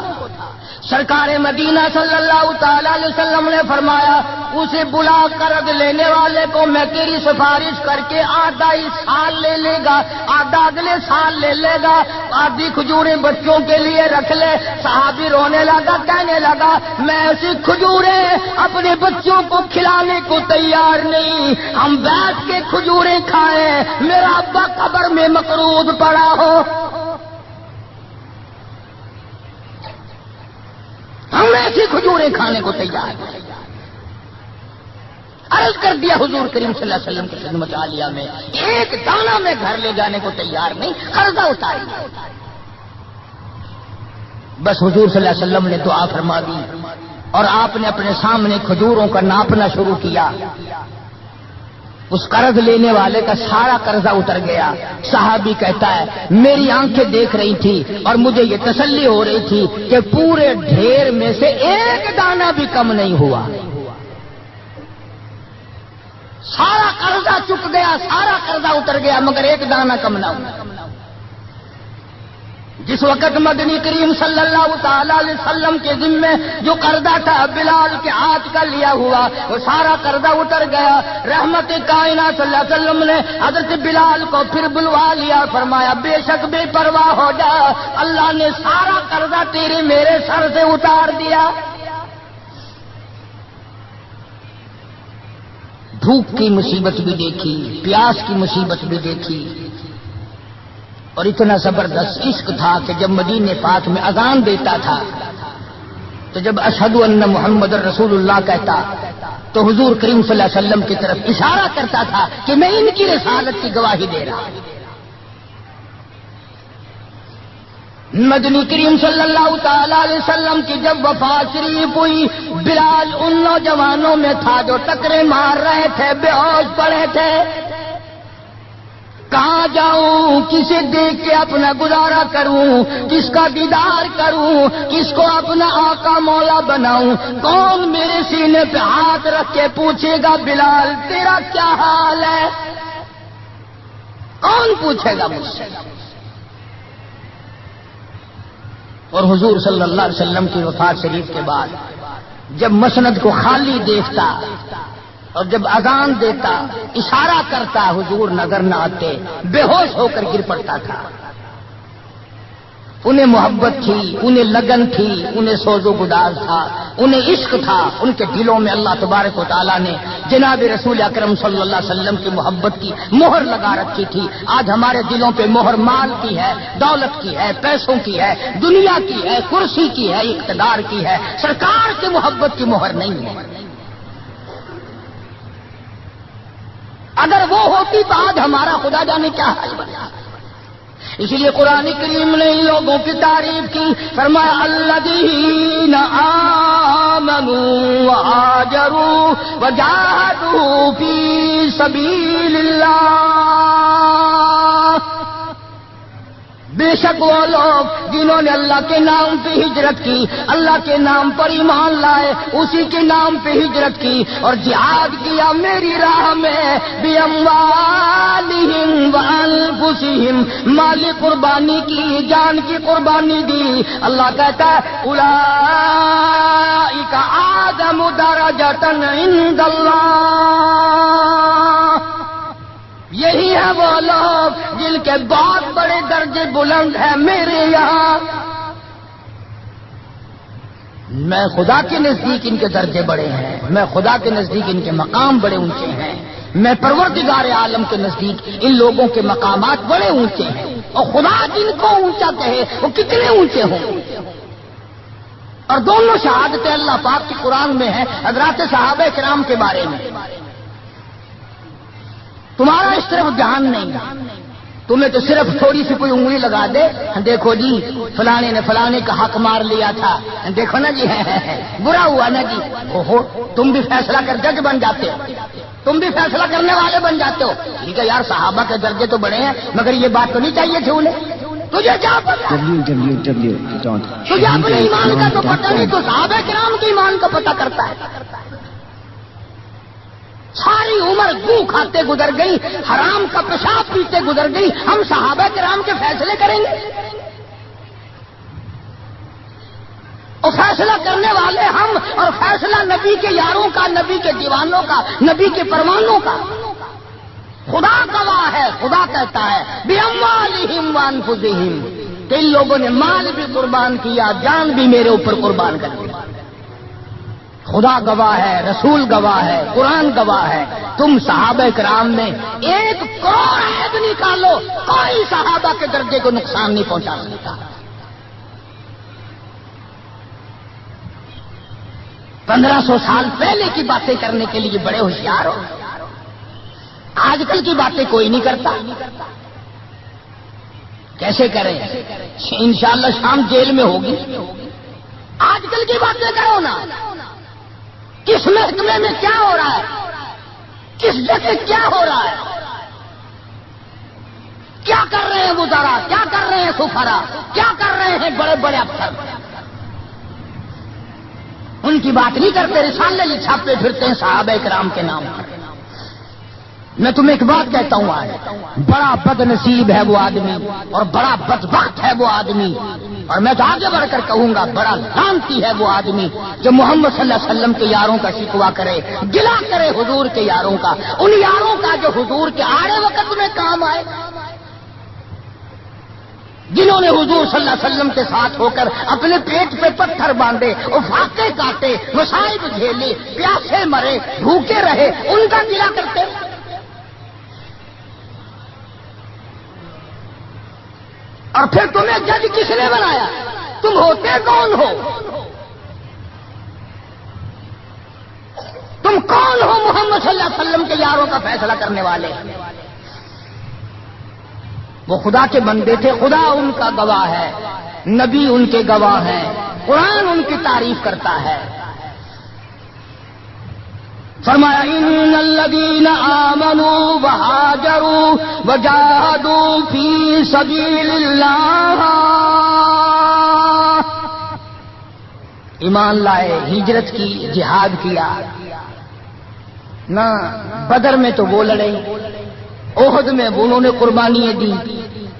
سرکار مدینہ صلی اللہ تعالی علیہ وسلم نے فرمایا اسے بلا قرض لینے والے کو میں تیری سفارش کر کے آدھا ہی سال لے لے گا، آدھا اگلے سال لے لے گا، آدھی کھجوریں بچوں کے لیے رکھ لے۔ صحابی رونے لگا، کہنے لگا میں ایسی کھجوریں اپنے بچوں کو کھلانے کو تیار نہیں، ہم بیٹھ کے کھجوریں کھائیں، میرا ابا قبر میں مقروض پڑا ہو، ہم ایسی کھجوریں کھانے کو تیار ہیں۔ عرض کر دیا حضور کریم صلی اللہ علیہ وسلم کی خدمت عالیہ میں، ایک دانہ میں گھر لے جانے کو تیار نہیں، قرضہ اتاری۔ بس حضور صلی اللہ علیہ وسلم نے دعا فرما دی اور آپ نے اپنے سامنے کھجوروں کا ناپنا شروع کیا۔ اس قرض لینے والے کا سارا قرضہ اتر گیا۔ صحابی کہتا ہے میری آنکھیں دیکھ رہی تھی اور مجھے یہ تسلی ہو رہی تھی کہ پورے ڈھیر میں سے ایک دانہ بھی کم نہیں ہوا، سارا قرضہ چک گیا، سارا قرضہ اتر گیا، مگر ایک دانہ کم نہ ہوا۔ جس وقت مدنی کریم صلی اللہ تعالی علیہ وسلم کے ذمے جو قرضہ تھا بلال کے ہاتھ کا لیا ہوا، وہ سارا قرضہ اتر گیا۔ رحمت کائنات صلی اللہ علیہ وسلم نے حضرت بلال کو پھر بلوا لیا، فرمایا بے شک بے پرواہ ہو جا، اللہ نے سارا قرضہ تیرے میرے سر سے اتار دیا۔ بھوک کی مصیبت بھی دیکھی، پیاس کی مصیبت بھی دیکھی، اور اتنا زبردست عشق تھا کہ جب مدینے پاک میں اذان دیتا تھا تو جب اشہد ان محمد رسول اللہ کہتا تو حضور کریم صلی اللہ علیہ وسلم کی طرف اشارہ کرتا تھا کہ میں ان کی رسالت کی گواہی دے رہا ہوں۔ مدنی کریم صلی اللہ تعالی علیہ وسلم کی جب وفات شریف ہوئی، بلال ان نوجوانوں میں تھا جو ٹکرے مار رہے تھے، بے ہوش پڑے تھے۔ کہاں جاؤں، کسے دیکھ کے اپنا گزارا کروں، کس کا دیدار کروں، کس کو اپنا آقا مولا بناؤں، کون میرے سینے پہ ہاتھ رکھ کے پوچھے گا بلال تیرا کیا حال ہے، کون پوچھے گا مجھ سے؟ اور حضور صلی اللہ علیہ وسلم کی وفات شریف کے بعد جب مسند کو خالی دیکھتا اور جب اذان دیتا اشارہ کرتا حضور نظر نہ آتے، بے ہوش ہو کر گر پڑتا تھا۔ انہیں محبت تھی، انہیں لگن تھی، انہیں سوز و گداز تھا، انہیں عشق تھا، ان کے دلوں میں اللہ تبارک و تعالیٰ نے جناب رسول اکرم صلی اللہ علیہ وسلم کی محبت کی مہر لگا رکھی تھی۔ آج ہمارے دلوں پہ مہر مال کی ہے، دولت کی ہے، پیسوں کی ہے، دنیا کی ہے، کرسی کی ہے، اقتدار کی ہے، سرکار کی محبت کی مہر نہیں ہے۔ اگر وہ ہوتی تو آج ہمارا خدا جانے کیا حال بنا۔ اسی لیے قرآن کریم نے ان لوگوں کی تعریف کی، فرمایا الذین آمنوا وہاجروا وجاہدوا فی سبیل اللہ، بے شک وہ لوگ جنہوں نے اللہ کے نام پہ ہجرت کی، اللہ کے نام پر ایمان لائے، اسی کے نام پہ ہجرت کی اور جہاد کیا میری راہ میں، بِأَمْوَالِهِمْ وَأَنفُسِهِمْ انفسہم، مال قربانی کی، جان کی قربانی دی. اللہ کہتا ہے اولئک اعظم درجۃ عند اللہ، یہی ہے وہ لوگ جن کے بہت بڑے درجے بلند ہیں میرے یہاں. میں خدا کے نزدیک ان کے درجے بڑے ہیں، میں خدا کے نزدیک ان کے مقام بڑے اونچے ہیں، میں پروردگار عالم کے نزدیک ان لوگوں کے مقامات بڑے اونچے ہیں. اور خدا جن کو اونچا کہے وہ کتنے اونچے ہوں. اور دونوں شہادتیں اللہ پاک کی قرآن میں ہیں حضرات صحابہ کرام کے بارے میں. تمہارا اس طرف دھیان نہیں، تمہیں تو صرف تھوڑی سی کوئی انگلی لگا دے، دیکھو جی فلانے نے فلانے کا حق مار لیا تھا، دیکھو نا جی برا ہوا نا جی. اوہو، تم بھی فیصلہ کر جج بن جاتے ہو، تم بھی فیصلہ کرنے والے بن جاتے ہو. ٹھیک ہے یار، صحابہ کے درجے تو بڑے ہیں، مگر یہ بات تو نہیں چاہیے تھی انہیں. تجھے کیا پتا، تجھے اپنے ایمان کا تو پتہ نہیں، تو صحابہ کرام کے ایمان کا پتہ کرتا ہے. ساری عمر گو کھاتے گزر گئی، حرام کا پیشاب پیتے گزر گئی، ہم صحابہ کرام کے فیصلے کریں گے؟ اور فیصلہ کرنے والے ہم، اور فیصلہ نبی کے یاروں کا، نبی کے دیوانوں کا، نبی کے پروانوں کا. خدا گواہ ہے، خدا کہتا ہے بِأَمْوَالِهِمْ وَأَنفُسِهِمْ، کہ ان لوگوں نے مال بھی قربان کیا، جان بھی میرے اوپر قربان کر دی. خدا گواہ ہے، رسول گواہ ہے، قرآن گواہ ہے. تم صحابہ کرام میں 1 کروڑ عیب نکالو، کوئی صحابہ کے درجے کو نقصان نہیں پہنچا سکتا. 1500 سال پہلے کی باتیں کرنے کے لیے بڑے ہوشیار ہو. آج کل کی باتیں کوئی نہیں کرتا. کیسے کریں؟ انشاءاللہ شام جیل میں ہوگی. آج کل کی باتیں کرو نا. کس محکمے میں کیا ہو رہا ہے، کس جگہ کیا ہو رہا ہے، کیا کر رہے ہیں وزراء، کیا کر رہے ہیں سفراء، کیا کر رہے ہیں بڑے بڑے افسر. ان کی بات نہیں کرتے، رسالے چھاپتے پھرتے ہیں صحابہ کرام کے نام پر. میں تمہیں ایک بات کہتا ہوں، آج بڑا بد نصیب ہے وہ آدمی، اور بڑا بدبخت ہے وہ آدمی، اور میں تو آگے بڑھ کر کہوں گا بڑا لعنتی ہے وہ آدمی جو محمد صلی اللہ علیہ وسلم کے یاروں کا شکوہ کرے، گلا کرے حضور کے یاروں کا، ان یاروں کا جو حضور کے آڑے وقت میں کام آئے، جنہوں نے حضور صلی اللہ علیہ وسلم کے ساتھ ہو کر اپنے پیٹ پہ پتھر باندھے، افاقے کاٹے، مصائب جھیلے، پیاسے مرے، بھوکے رہے، ان کا گلا کرتے. اور پھر تمہیں جج کس نے بنایا؟ تم ہوتے کون ہو؟ تم کون ہو محمد صلی اللہ علیہ وسلم کے یاروں کا فیصلہ کرنے والے؟ وہ خدا کے بندے تھے، خدا ان کا گواہ ہے، نبی ان کے گواہ ہیں، قرآن ان کی تعریف کرتا ہے. فرمایا ان الذین آمنوا وہاجروا وجاہدوا فی سبیل اللہ، ایمان لائے، ہجرت کی، جہاد کیا. نہ بدر میں تو وہ لڑے، احد میں انہوں نے قربانیاں دی،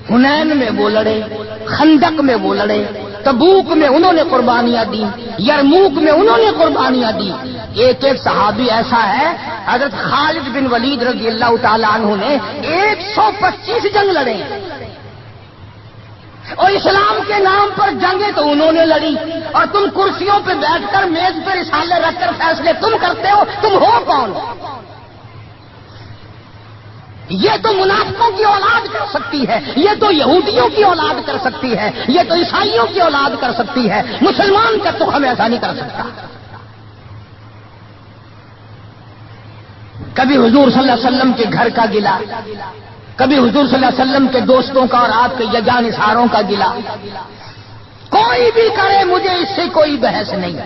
حنین میں وہ لڑے، خندق میں وہ لڑے، تبوک میں انہوں نے قربانیاں دی، یرموک میں انہوں نے قربانیاں دی. ایک ایک صحابی ایسا ہے، حضرت خالد بن ولید رضی اللہ تعالیٰ عنہ نے 125 جنگ لڑے، اور اسلام کے نام پر جنگیں تو انہوں نے لڑی، اور تم کرسیوں پہ بیٹھ کر میز پہ رسالے رکھ کر فیصلے تم کرتے ہو. تم ہو کون؟ یہ تو منافقوں کی اولاد کر سکتی ہے، یہ تو یہودیوں کی اولاد کر سکتی ہے، یہ تو عیسائیوں کی اولاد کر سکتی ہے، مسلمان کا تو ہم ایسا نہیں کر سکتا. کبھی حضور صلی اللہ علیہ وسلم کے گھر کا گلا، کبھی حضور صلی اللہ علیہ وسلم کے دوستوں کا اور آپ کے یگان اظہاروں کا گلا. کوئی بھی کرے، مجھے اس سے کوئی بحث نہیں.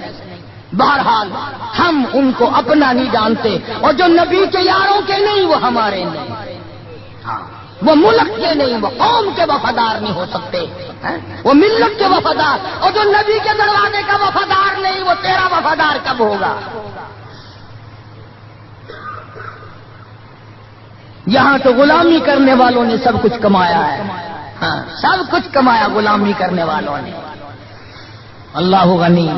بہرحال ہم ان کو اپنا نہیں جانتے، اور جو نبی کے یاروں کے نہیں وہ ہمارے نہیں. ہاں، وہ ملک کے نہیں، وہ قوم کے وفادار نہیں ہو سکتے، وہ ملت کے وفادار. اور جو نبی کے دروازے کا وفادار نہیں، وہ تیرا وفادار کب ہوگا؟ یہاں تو غلامی کرنے والوں نے سب کچھ کمایا ہے، ہاں سب کچھ کمایا غلامی کرنے والوں نے۔ اللہ غنی،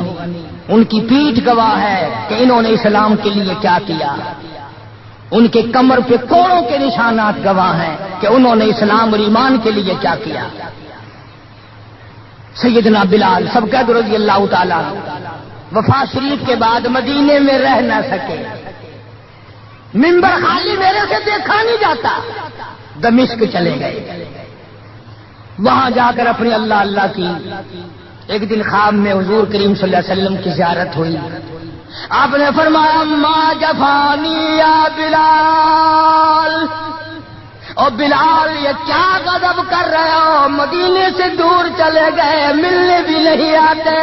ان کی پیٹھ گواہ ہے کہ انہوں نے اسلام کے لیے کیا کیا، ان کے کمر پہ کوڑوں کے نشانات گواہ ہیں کہ انہوں نے اسلام اور ایمان کے لیے کیا کیا۔ سیدنا بلال سب قید رضی اللہ تعالیٰ وفات شریف کے بعد مدینے میں رہ نہ سکے، منبر خالی میرے سے دیکھا نہیں جاتا، دمشق چلے گئے، وہاں جا کر اپنی اللہ اللہ کی۔ ایک دن خواب میں حضور کریم صلی اللہ علیہ وسلم کی زیارت ہوئی، آپ نے فرمایا ما جفانی یا بلال، اور بلال یہ کیا غضب کر رہے ہو، مدینے سے دور چلے گئے، ملنے بھی نہیں آتے۔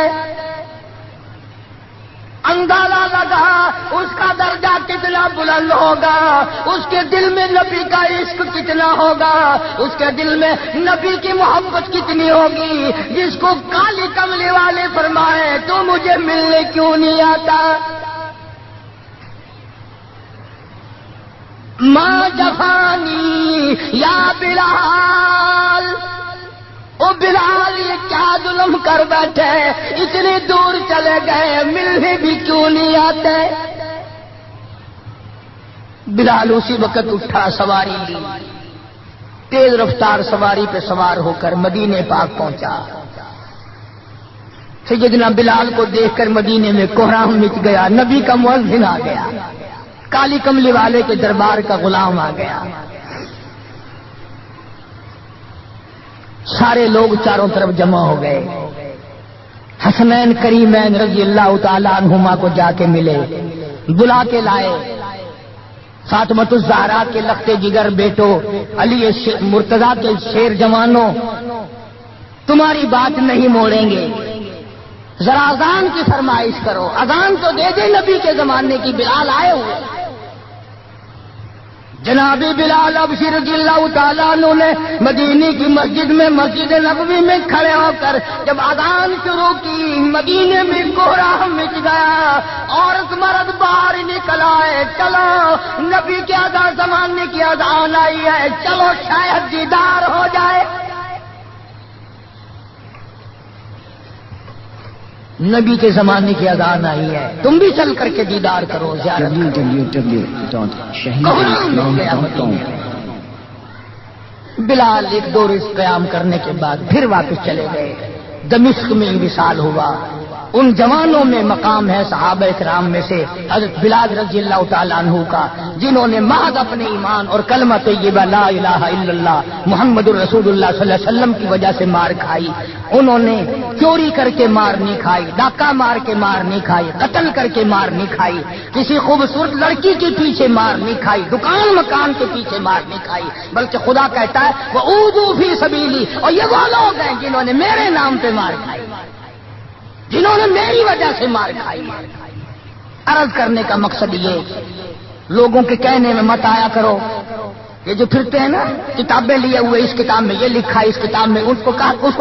اندازہ لگا اس کا درجہ کتنا بلند ہوگا، اس کے دل میں نبی کا عشق کتنا ہوگا، اس کے دل میں نبی کی محبت کتنی ہوگی، جس کو کالی کملی والے فرمائے تو مجھے ملنے کیوں نہیں آتا۔ ما جفانی یا بلال، او بلال یہ کیا ظلم کر بیٹھے، اتنی دور چلے گئے، ملنے بھی کیوں نہیں آتے۔ بلال اسی وقت اٹھا، سواری لی، تیز رفتار سواری پہ سوار ہو کر مدینے پاک پہنچا۔ سیدنا بلال کو دیکھ کر مدینے میں کوہرام مچ گیا، نبی کا مؤذن آ گیا، کالی کملی والے کے دربار کا غلام آ گیا، سارے لوگ چاروں طرف جمع ہو گئے۔ حسنین کریمین رضی اللہ تعالیٰ عنہما کو جا کے ملے، بلا کے لائے، فاطمۃ الزہرا کے لخت جگر بیٹو، علی مرتضیٰ کے شیر جوانوں، تمہاری بات نہیں موڑیں گے، ذرا اذان کی فرمائش کرو، اذان تو دے دے نبی کے زمانے کی، بلال آئے ہوئے۔ جناب بلال ابشر رضی اللہ تعالیٰ عنہ نے مدینے کی مسجد میں، مسجد نبوی میں کھڑے ہو کر جب اذان شروع کی، مدینے میں کوہرام مچ گیا، عورت مرد باہر نکل آئے، چلو نبی کے اذان زمانے کی اذان آئی ہے، چلو شاید دیدار ہو جائے۔ نبی کے زمانے کی اذان آئی ہے، تم بھی چل کر کے دیدار کرو، زیارت کرو۔ بلال ایک دو روز قیام کرنے کے بعد پھر واپس چلے گئے، دمشق میں وصال ہوا۔ ان جوانوں میں مقام ہے صحابہ کرام میں سے حضرت بلال رضی اللہ تعالیٰ عنہ کا، جنہوں نے محض اپنے ایمان اور کلمہ طیبہ لا الہ الا اللہ محمد الرسول اللہ صلی اللہ علیہ وسلم کی وجہ سے مار کھائی۔ انہوں نے چوری کر کے مار نہیں کھائی، ڈاکہ مار کے مار نہیں کھائی، قتل کر کے مار نہیں کھائی، کسی خوبصورت لڑکی کے پیچھے مار نہیں کھائی، دکان مکان کے پیچھے مار نہیں کھائی، بلکہ خدا کہتا ہے وَأُوذُوا فِي سَبِيلِي، اور یہ وہ لوگ ہیں جنہوں نے میرے نام پہ مار کھائی، جنہوں نے میری وجہ سے مار کھائی۔ عرض کرنے کا مقصد یہ، لوگوں کے کہنے میں مت آیا کرو، یہ جو پھرتے ہیں نا کتابیں لیے ہوئے، اس کتاب میں یہ لکھا ہے، اس کتاب میں، اس کو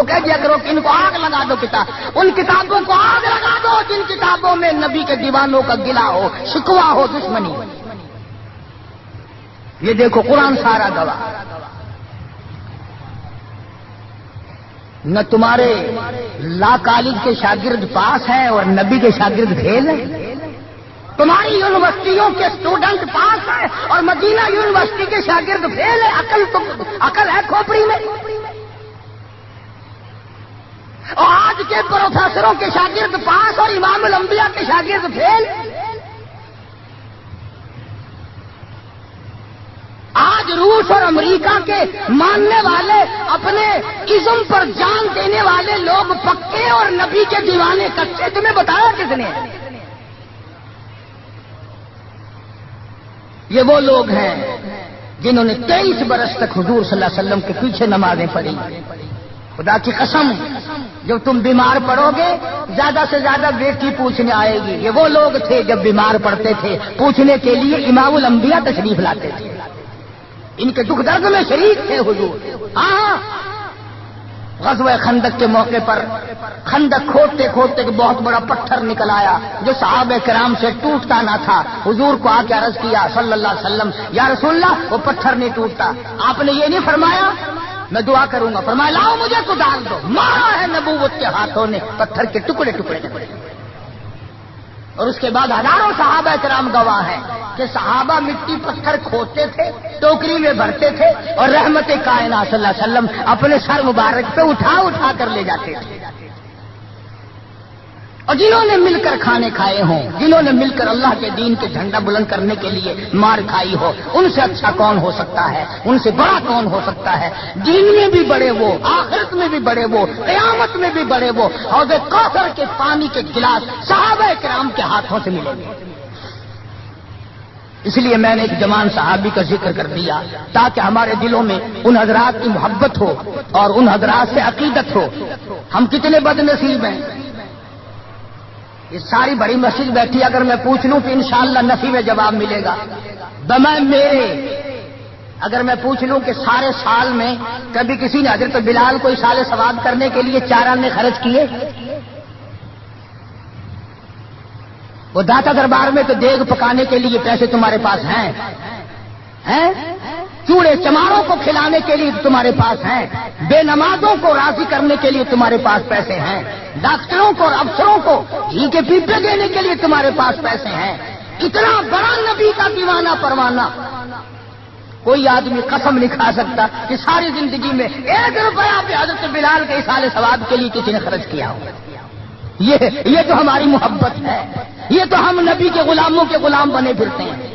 کہہ دیا کرو کہ ان کو آگ لگا دو، کتاب ان کتابوں کو آگ لگا دو جن کتابوں میں نبی کے دیوانوں کا گلا ہو، شکوا ہو، دشمنی۔ یہ دیکھو قرآن سارا گواہ، نہ تمہارے لا کالج کے شاگرد پاس ہیں اور نبی کے شاگرد فیل ہیں، تمہاری یونیورسٹیوں کے اسٹوڈنٹ پاس ہیں اور مدینہ یونیورسٹی کے شاگرد فیل ہیں، عقل ہے کھوپڑی میں؟ اور آج کے پروفیسروں کے شاگرد پاس اور امام الانبیاء کے شاگرد فیل۔ آج روس اور امریکہ کے ماننے والے، اپنے ازم پر جان دینے والے لوگ پکے اور نبی کے دیوانے کچے، تمہیں بتایا کس نے؟ یہ وہ لوگ ہیں جنہوں نے 23 برس تک حضور صلی اللہ علیہ وسلم کے پیچھے نمازیں پڑھی۔ خدا کی قسم، جب تم بیمار پڑو گے زیادہ سے زیادہ بیٹی پوچھنے آئے گی۔ یہ وہ لوگ تھے جب بیمار پڑتے تھے پوچھنے کے لیے امام الانبیاء تشریف لاتے تھے، ان کے دکھ درد میں شریک تھے حضور۔ ہاں غزوہ خندق کے موقع پر خندق کھودتے کھودتے کہ بہت بڑا پتھر نکل آیا جو صحابہ کرام سے ٹوٹتا نہ تھا. حضور کو آ کے عرض کیا صلی اللہ علیہ وسلم یا رسول اللہ وہ پتھر نہیں ٹوٹتا. آپ نے یہ نہیں فرمایا میں دعا کروں گا، فرمایا لاؤ مجھے تو ڈال دو. مارا ہے نبوت کے ہاتھوں نے پتھر کے ٹکڑے ٹکڑے ٹکڑے. اور اس کے بعد ہزاروں صحابہ کرام گواہ ہیں کہ صحابہ مٹی پتھر کھودتے تھے، ٹوکری میں بھرتے تھے اور رحمت کائنات صلی اللہ علیہ وسلم اپنے سر مبارک پہ اٹھا اٹھا کر لے جاتے تھے. اور جنہوں نے مل کر کھانے کھائے ہوں، جنہوں نے مل کر اللہ کے دین کے جھنڈا بلند کرنے کے لیے مار کھائی ہو، ان سے اچھا کون ہو سکتا ہے، ان سے بڑا کون ہو سکتا ہے. دین میں بھی بڑے وہ، آخرت میں بھی بڑے وہ، قیامت میں بھی بڑے وہ. حوض کوثر کے پانی کے گلاس صحابہ کرام کے ہاتھوں سے ملیں گے. اس لیے میں نے ایک جوان صحابی کا ذکر کر دیا تاکہ ہمارے دلوں میں ان حضرات کی محبت ہو اور ان حضرات سے عقیدت ہو. ہم کتنے بد نصیب ہیں. یہ ساری بڑی مسجد بیٹھی اگر میں پوچھ لوں کہ انشاءاللہ نفی میں جواب ملے گا. بمائے میرے اگر میں پوچھ لوں کہ سارے سال میں کبھی کسی نے حضرت بلال کو اصال ثواب کرنے کے لیے 4 آنے خرچ کیے؟ وہ داتا دربار میں تو دیگ پکانے کے لیے پیسے تمہارے پاس ہیں، چوڑے چماروں کو کھلانے کے لیے تمہارے پاس ہیں، بے نمازوں کو راضی کرنے کے لیے تمہارے پاس پیسے ہیں، ڈاکٹروں کو اور افسروں کو گھی کے پیپے دینے کے لیے تمہارے پاس پیسے ہیں. اتنا بڑا نبی کا دیوانہ پروانہ کوئی آدمی قسم نہیں کھا سکتا کہ ساری زندگی میں 1 روپیہ بھی حضرت بلال کے اصال ثواب کے لیے کسی نے خرچ کیا ہو. یہ تو ہماری محبت ہے. یہ تو ہم نبی کے غلاموں کے غلام بنے پھرتے ہیں.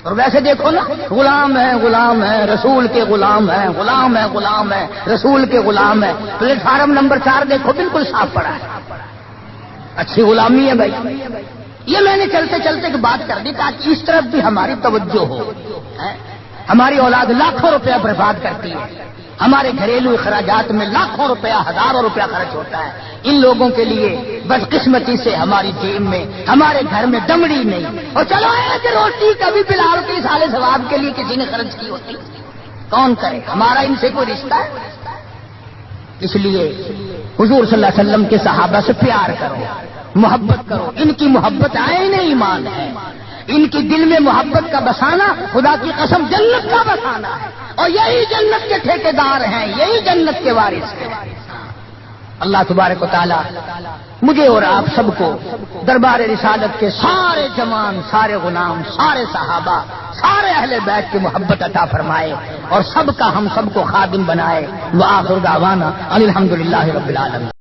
اور ویسے دیکھو نا، غلام ہے رسول کے غلام ہے، غلام ہے رسول کے غلام ہے. پلیٹ فارم نمبر 4 دیکھو بالکل صاف پڑا ہے. اچھی غلامی ہے بھائی. یہ میں نے چلتے چلتے ایک بات کر دی تاکہ اس طرف بھی ہماری توجہ ہو. ہماری اولاد لاکھوں روپیہ برباد کرتی ہے، ہمارے گھریلو اخراجات میں لاکھوں روپیہ ہزاروں روپیہ خرچ ہوتا ہے. ان لوگوں کے لیے بدقسمتی سے ہماری جیب میں ہمارے گھر میں دمڑی نہیں. اور چلو ایک روٹی کبھی بلال کے اصال ثواب کے لیے کسی نے خرچ کی ہوتی کون کرے؟ ہمارا ان سے کوئی رشتہ ہے؟ اس لیے حضور صلی اللہ علیہ وسلم کے صحابہ سے پیار کرو، محبت کرو. ان کی محبت عین ایمان ہے. ان کی دل میں محبت کا بسانا خدا کی قسم جنت کا بسانا ہے. اور یہی جنت کے ٹھیکیدار ہیں، یہی جنت کے وارث ہیں. اللہ تبارک و تعالی مجھے اور آپ سب کو دربار رسالت کے سارے جوان، سارے غلام، سارے صحابہ، سارے اہل بیت کی محبت عطا فرمائے اور سب کا ہم سب کو خادم بنائے. وآخر دعوانا ان الحمدللہ رب العالمین.